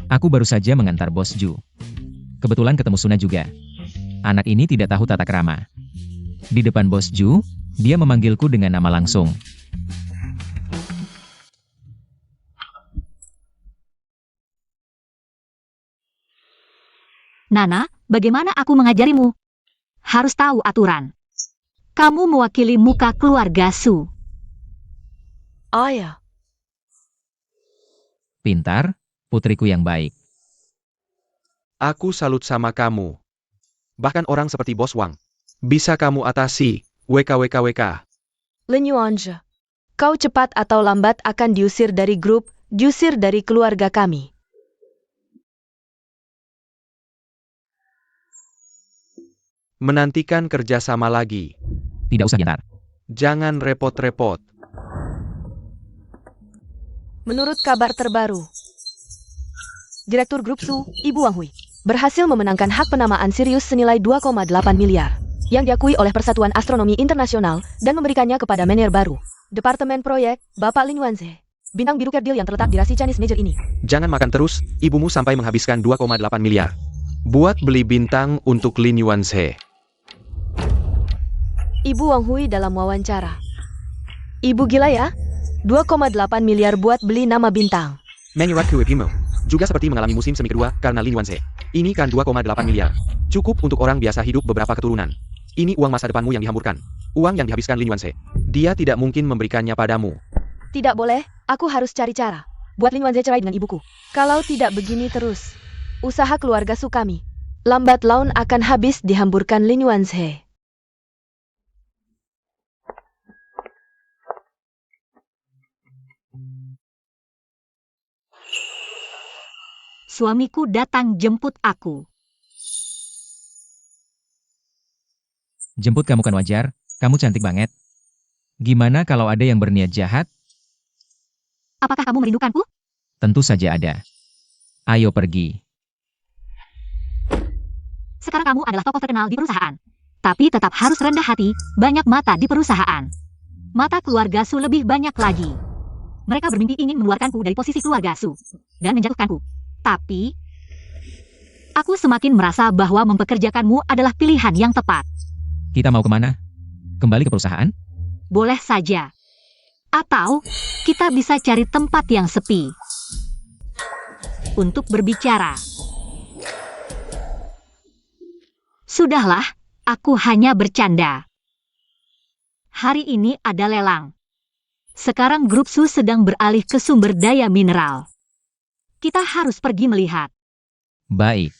Aku baru saja mengantar Bos Ju. Kebetulan ketemu Suna juga. Anak ini tidak tahu tata krama. Di depan Bos Ju, dia memanggilku dengan nama langsung. Nana, bagaimana aku mengajarimu? Harus tahu aturan. Kamu mewakili muka keluarga Su. Ayah. Pintar, putriku yang baik. Aku salut sama kamu. Bahkan orang seperti Bos Wang. Bisa kamu atasi, WKWKWK. Lin Yuanze, kau cepat atau lambat akan diusir dari grup, diusir dari keluarga kami. Menantikan kerjasama lagi. Tidak usah nyentar. Jangan repot-repot. Menurut kabar terbaru, Direktur Grup Su, Ibu Wang Hui, berhasil memenangkan hak penamaan Sirius senilai 2,8 miliar, yang diakui oleh Persatuan Astronomi Internasional dan memberikannya kepada manajer baru, Departemen Proyek, Bapak Lin Yuanze. Bintang biru kerdil yang terletak di rasi Chinese Major ini. Jangan makan terus, ibumu sampai menghabiskan 2,8 miliar. Buat beli bintang untuk Lin Yuanze. Ibu Wang Hui dalam wawancara. Ibu gila ya? 2,8 miliar buat beli nama bintang. Menyurat ke WebImo. Juga seperti mengalami musim semi kedua karena Lin Yuanze. Ini kan 2,8 miliar. Cukup untuk orang biasa hidup beberapa keturunan. Ini uang masa depanmu yang dihamburkan. Uang yang dihabiskan Lin Yuanze. Dia tidak mungkin memberikannya padamu. Tidak boleh, aku harus cari cara. Buat Lin Yuanze cerai dengan ibuku. Kalau tidak begini terus, usaha keluarga Su kami lambat laun akan habis dihamburkan Lin Yuanze. Suamiku datang jemput aku. Jemput kamu kan wajar, kamu cantik banget. Gimana kalau ada yang berniat jahat? Apakah kamu merindukanku? Tentu saja ada. Ayo pergi. Sekarang kamu adalah tokoh terkenal di perusahaan. Tapi tetap harus rendah hati, banyak mata di perusahaan. Mata keluarga Su lebih banyak lagi. Mereka bermimpi ingin mengeluarkanku dari posisi keluarga Su dan menjatuhkanku. Tapi, aku semakin merasa bahwa mempekerjakanmu adalah pilihan yang tepat. Kita mau kemana? Kembali ke perusahaan? Boleh saja. Atau, kita bisa cari tempat yang sepi untuk berbicara. Sudahlah, aku hanya bercanda. Hari ini ada lelang. Sekarang grup Su sedang beralih ke sumber daya mineral. Kita harus pergi melihat. Baik.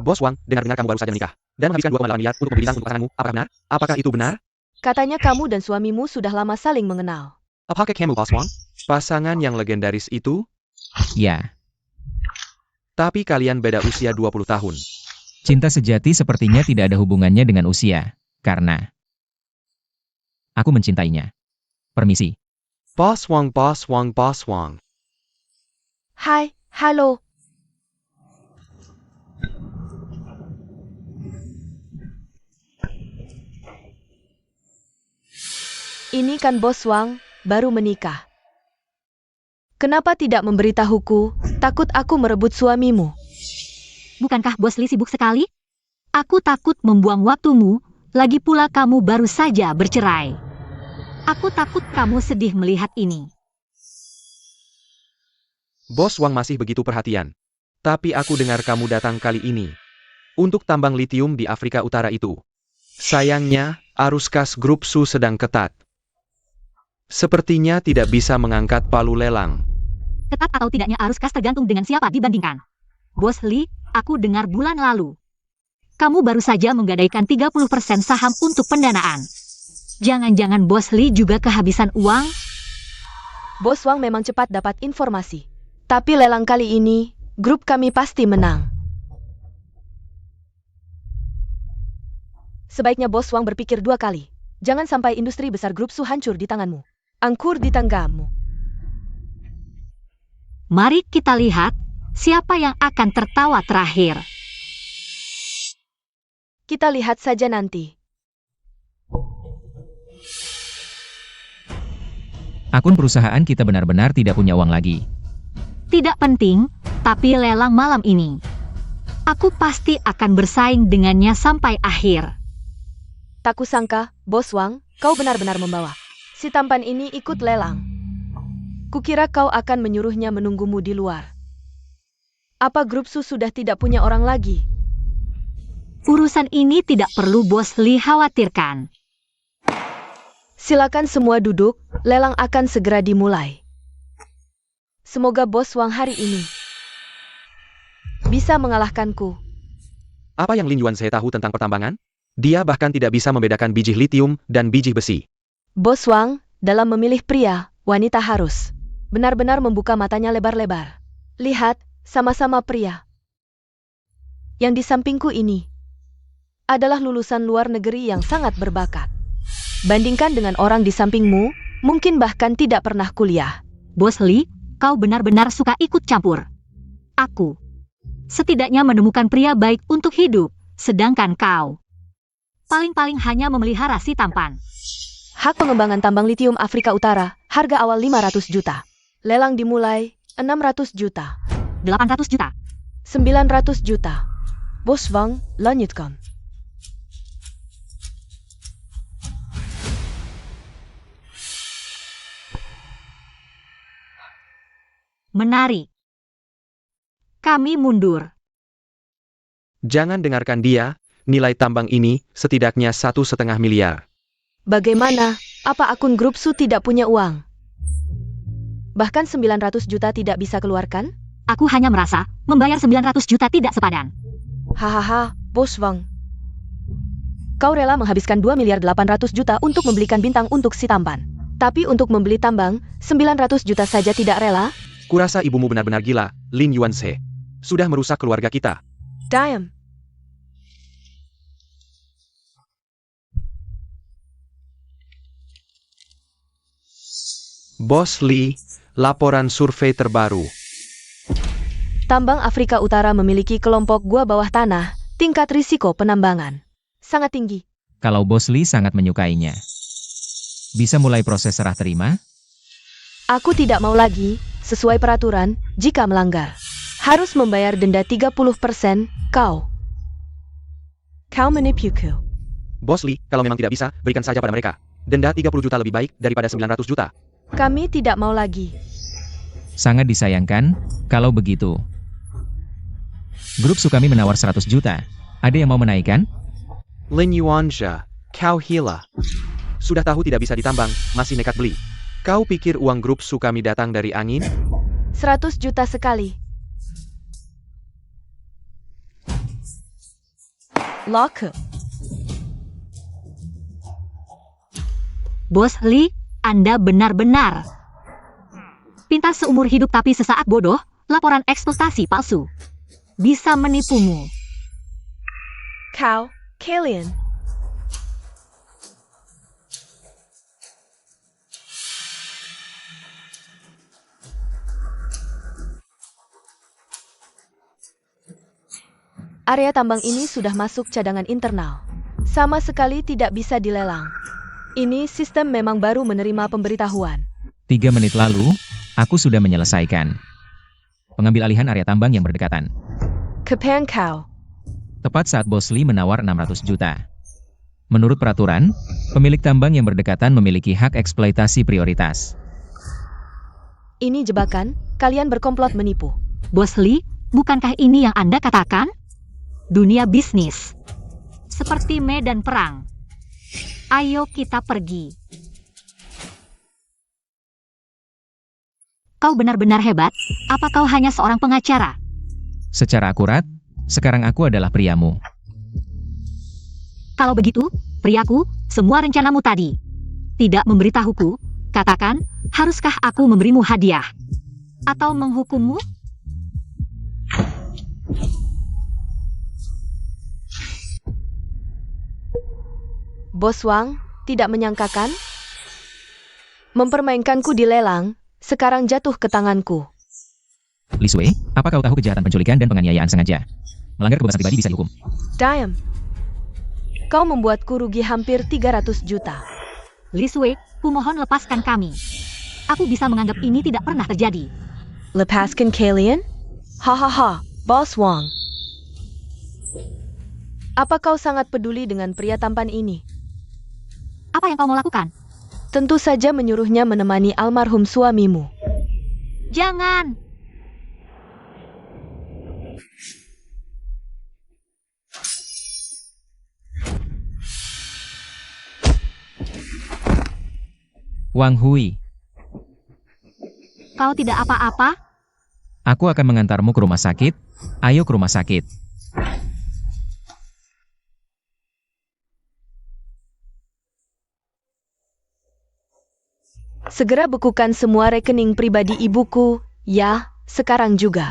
Bos Wang, dengar-dengar kamu baru saja menikah dan menghabiskan 2,8 miliar untuk membeli bintang untuk pasanganmu. Apakah benar? Apakah itu benar? Katanya kamu dan suamimu sudah lama saling mengenal. Apakah kamu Bos Wang? Pasangan yang legendaris itu? Ya, Tapi kalian beda usia 20 tahun. cinta sejati sepertinya tidak ada hubungannya dengan usia, karena aku mencintainya. Permisi. Bos Wang, Bos Wang, Bos Wang. Hai, halo. Ini kan Bos Wang, baru menikah. Kenapa tidak memberitahuku? Takut aku merebut suamimu. Bukankah Bos Li sibuk sekali? Aku takut membuang waktumu, lagi pula kamu baru saja bercerai. Aku takut kamu sedih melihat ini. Bos Wang masih begitu perhatian. Tapi aku dengar kamu datang kali ini untuk tambang litium di Afrika Utara itu. Sayangnya, arus kas grup Su sedang ketat. Sepertinya tidak bisa mengangkat palu lelang. Ketat atau tidaknya arus kas tergantung dengan siapa dibandingkan. Bos Li, aku dengar bulan lalu. Kamu baru saja menggadaikan 30% saham untuk pendanaan. Jangan-jangan Bos Li juga kehabisan uang? Bos Wang memang cepat dapat informasi. Tapi lelang kali ini, grup kami pasti menang. Sebaiknya Bos Wang berpikir 2 kali. Jangan sampai industri besar grup Su hancur di tanganmu. Angkur di tanggamu. Mari kita lihat, siapa yang akan tertawa terakhir. Kita lihat saja nanti. Akun perusahaan kita benar-benar tidak punya uang lagi. Tidak penting, tapi lelang malam ini. Aku pasti akan bersaing dengannya sampai akhir. Tak kusangka, Bos Wang, kau benar-benar membawa si tampan ini ikut lelang. Kukira kau akan menyuruhnya menunggumu di luar. Apa grup Su sudah tidak punya orang lagi? Urusan ini tidak perlu Bos Li khawatirkan. Silakan semua duduk, lelang akan segera dimulai. Semoga Bos Wang hari ini bisa mengalahkanku. Apa yang Lin Yuanze tahu tentang pertambangan? Dia bahkan tidak bisa membedakan biji litium dan biji besi. Bos Wang, dalam memilih pria, wanita harus benar-benar membuka matanya lebar-lebar. Lihat, sama-sama pria. Yang di sampingku ini adalah lulusan luar negeri yang sangat berbakat. Bandingkan dengan orang di sampingmu, mungkin bahkan tidak pernah kuliah. Bos Li, kau benar-benar suka ikut campur. Aku setidaknya menemukan pria baik untuk hidup, sedangkan kau paling-paling hanya memelihara si tampan. Hak pengembangan tambang litium Afrika Utara, harga awal 500 juta. Lelang dimulai, 600 juta. 800 juta. 900 juta. Bos Wang, lanjutkan. Menarik. Kami mundur. Jangan dengarkan dia, nilai tambang ini setidaknya 1,5 miliar. Bagaimana? Apa akun grup Su tidak punya uang? Bahkan 900 juta tidak bisa keluarkan? Aku hanya merasa membayar 900 juta tidak sepadan. Hahaha, Bos Wang. Kau rela menghabiskan 2 miliar 800 juta untuk membelikan bintang untuk si tampan. Tapi untuk membeli tambang, 900 juta saja tidak rela? Kurasa ibumu benar-benar gila, Lin Yuanze. Sudah merusak keluarga kita. Damn. Bos Li, laporan survei terbaru. Tambang Afrika Utara memiliki kelompok gua bawah tanah, tingkat risiko penambangan sangat tinggi. Kalau Bos Li sangat menyukainya. Bisa mulai proses serah terima? Aku tidak mau lagi, sesuai peraturan, jika melanggar. Harus membayar denda 30%, kau. Kau menipuku. Bos Lee, kalau memang tidak bisa, berikan saja pada mereka. Denda 30 juta lebih baik daripada 900 juta. Kami tidak mau lagi. Sangat disayangkan, kalau begitu. Grup Su kami menawar 100 juta. Ada yang mau menaikkan? Lin Yuanzhe, kau gila. Sudah tahu tidak bisa ditambang, masih nekat beli. Kau pikir uang grup Su kami datang dari angin? 100 juta sekali. Lock. Bos Lee, Anda benar-benar pintas seumur hidup tapi sesaat bodoh, laporan ekspektasi palsu. Bisa menipumu. Kau, Kalian. Area tambang ini sudah masuk cadangan internal. Sama sekali tidak bisa dilelang. Ini sistem memang baru menerima pemberitahuan. 3 menit lalu, aku sudah menyelesaikan. Pengambil alihan area tambang yang berdekatan. Kepeng kau. Tepat saat Bos Lee menawar 600 juta. Menurut peraturan, pemilik tambang yang berdekatan memiliki hak eksploitasi prioritas. Ini jebakan, kalian berkomplot menipu. Bos Lee, bukankah ini yang Anda katakan? Dunia bisnis. Seperti medan perang. Ayo kita pergi. Kau benar-benar hebat. Apa kau hanya seorang pengacara? Secara akurat, sekarang aku adalah priamu. Kalau begitu, priaku, semua rencanamu tadi tidak memberitahuku. Katakan, haruskah aku memberimu hadiah? Atau menghukummu? Bos Wang, tidak menyangkakan? Mempermainkanku di lelang, sekarang jatuh ke tanganku. Li Sui, apa kau tahu kejahatan penculikan dan penganiayaan sengaja? Melanggar kebebasan pribadi bisa dihukum. Diam. Kau membuatku rugi hampir 300 juta. Li Sui, kumohon lepaskan kami. Aku bisa menganggap ini tidak pernah terjadi. Lepaskan kalian? Hahaha, Bos Wang. Apa kau sangat peduli dengan pria tampan ini? Apa yang kau mau lakukan? Tentu saja menyuruhnya menemani almarhum suamimu. Jangan! Wang Hui, Kau tidak apa-apa? aku akan mengantarmu ke rumah sakit. Ayo ke rumah sakit. Segera bekukan semua rekening pribadi ibuku, ya, sekarang juga.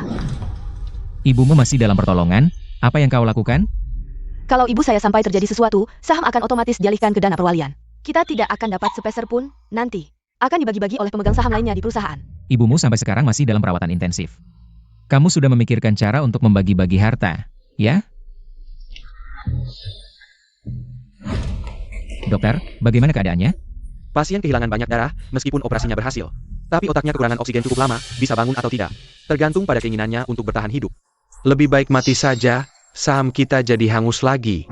Ibumu masih dalam pertolongan. Apa yang kau lakukan? Kalau ibu saya sampai terjadi sesuatu, saham akan otomatis dialihkan ke dana perwalian. Kita tidak akan dapat sepeser pun, nanti. Akan dibagi-bagi oleh pemegang saham lainnya di perusahaan. Ibumu sampai sekarang masih dalam perawatan intensif. Kamu sudah memikirkan cara untuk membagi-bagi harta, ya? Dokter, bagaimana keadaannya? Pasien kehilangan banyak darah, meskipun operasinya berhasil. Tapi otaknya kekurangan oksigen cukup lama, bisa bangun atau tidak. Tergantung pada keinginannya untuk bertahan hidup. Lebih baik mati saja, saham kita jadi hangus lagi.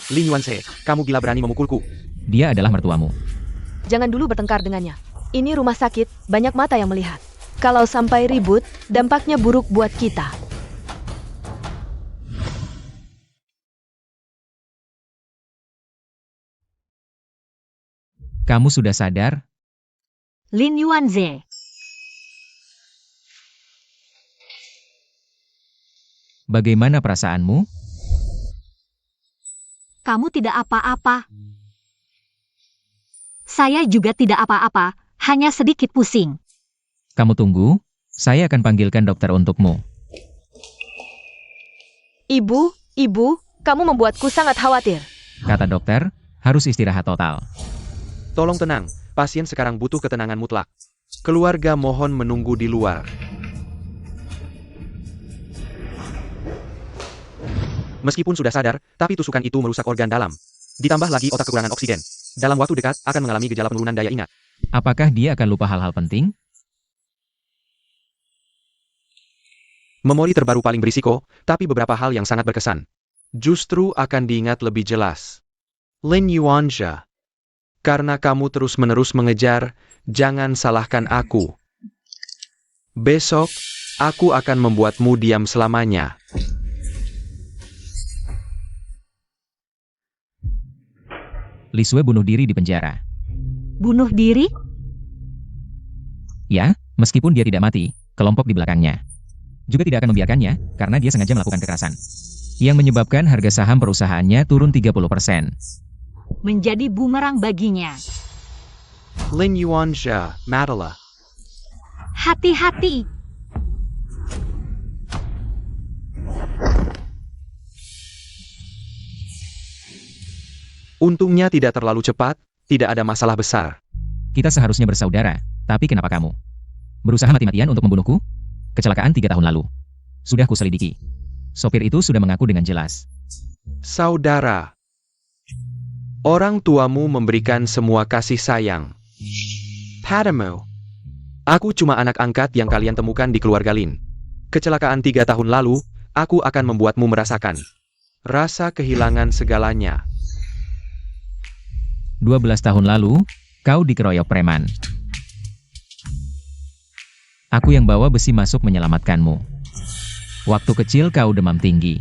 Lin Yuanzhe, kamu gila berani memukulku. Dia adalah mertuamu. Jangan dulu bertengkar dengannya. Ini rumah sakit, banyak mata yang melihat. Kalau sampai ribut, dampaknya buruk buat kita. Kamu sudah sadar? Lin Yuanzhe. Bagaimana perasaanmu? Kamu tidak apa-apa. Saya juga tidak apa-apa, hanya sedikit pusing. Kamu tunggu, saya akan panggilkan dokter untukmu. Ibu, kamu membuatku sangat khawatir. Kata dokter, harus istirahat total. Tolong tenang, pasien sekarang butuh ketenangan mutlak. Keluarga mohon menunggu di luar. Meskipun sudah sadar, tapi tusukan itu merusak organ dalam. Ditambah lagi otak kekurangan oksigen. Dalam waktu dekat akan mengalami gejala penurunan daya ingat. Apakah dia akan lupa hal-hal penting? Memori terbaru paling berisiko, tapi beberapa hal yang sangat berkesan. justru akan diingat lebih jelas. Lin Yuanzhe. Karena kamu terus-menerus mengejar, jangan salahkan aku. Besok, aku akan membuatmu diam selamanya. Li Sue bunuh diri di penjara. Bunuh diri? Ya, meskipun dia tidak mati, kelompok di belakangnya juga tidak akan membiarkannya, karena dia sengaja melakukan kekerasan. Yang menyebabkan harga saham perusahaannya turun 30%. Menjadi bumerang baginya. Lin Yuanzhe, matilah. Hati-hati. Untungnya tidak terlalu cepat, tidak ada masalah besar. Kita seharusnya bersaudara, tapi kenapa kamu berusaha mati-matian untuk membunuhku? Kecelakaan 3 tahun lalu. Sudah kuselidiki. Sopir itu sudah mengaku dengan jelas. Saudara. Orang tuamu memberikan semua kasih sayang. Padamu. Aku cuma anak angkat yang kalian temukan di keluarga Lin. Kecelakaan 3 tahun lalu, aku akan membuatmu merasakan rasa kehilangan segalanya. 12 tahun lalu, kau dikeroyok preman. Aku yang bawa besi masuk menyelamatkanmu. Waktu kecil kau demam tinggi.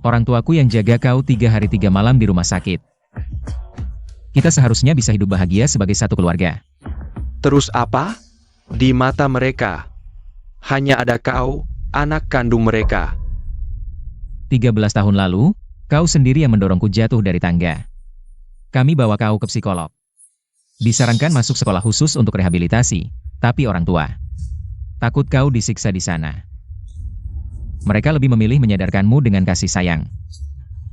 Orang tuaku yang jaga kau 3 hari 3 malam di rumah sakit. Kita seharusnya bisa hidup bahagia sebagai satu keluarga. Terus apa? Di mata mereka, hanya ada kau, anak kandung mereka. 13 tahun lalu, kau sendiri yang mendorongku jatuh dari tangga. Kami bawa kau ke psikolog. Disarankan masuk sekolah khusus untuk rehabilitasi, tapi orang tua takut kau disiksa di sana. Mereka lebih memilih menyadarkanmu dengan kasih sayang.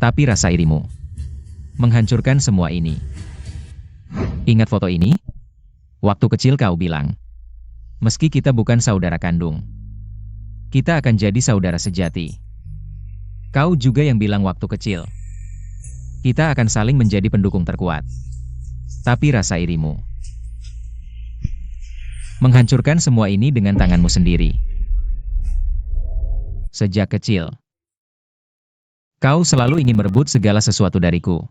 Tapi rasa irimu menghancurkan semua ini. Ingat foto ini? Waktu kecil kau bilang, meski kita bukan saudara kandung, kita akan jadi saudara sejati. Kau juga yang bilang waktu kecil, kita akan saling menjadi pendukung terkuat. Tapi rasa irimu menghancurkan semua ini dengan tanganmu sendiri. Sejak kecil, kau selalu ingin merebut segala sesuatu dariku.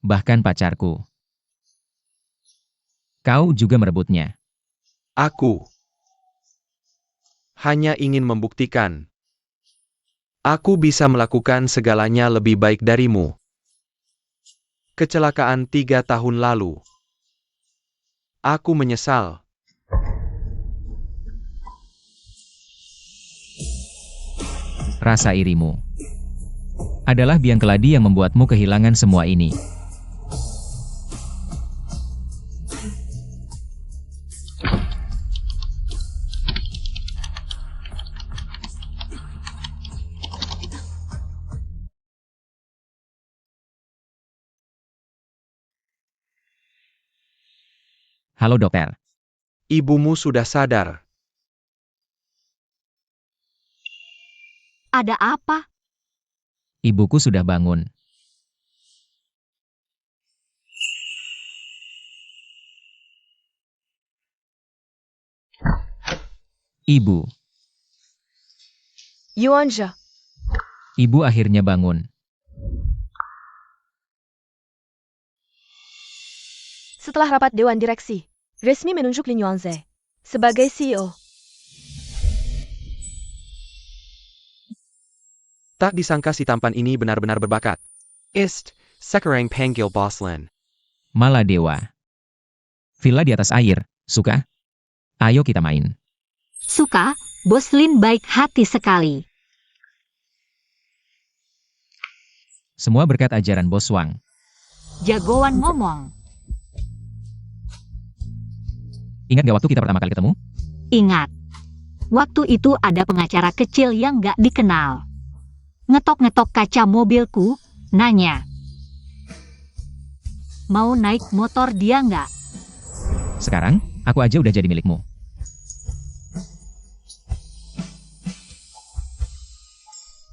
Bahkan pacarku. Kau juga merebutnya. Aku hanya ingin membuktikan aku bisa melakukan segalanya lebih baik darimu. Kecelakaan 3 tahun lalu. Aku menyesal. Rasa irimu adalah biang keladi yang membuatmu kehilangan semua ini. Halo dokter. Ibumu sudah sadar. Ada apa? Ibuku sudah bangun. Ibu. Yuanzhe. Ibu akhirnya bangun. Setelah rapat Dewan Direksi, resmi menunjuk Lin Yuanzhe sebagai CEO. Tak disangka si tampan ini benar-benar berbakat. Sekarang panggil Bos Lin. Malah dewa. Villa di atas air, suka? Ayo kita main. Suka, Bos Lin baik hati sekali. Semua berkat ajaran Bos Wang. Jagoan ngomong. Ingat gak waktu kita pertama kali ketemu? Ingat. Waktu itu ada pengacara kecil yang gak dikenal. Ngetok-ngetok kaca mobilku, nanya. Mau naik motor dia nggak? Sekarang, aku aja udah jadi milikmu.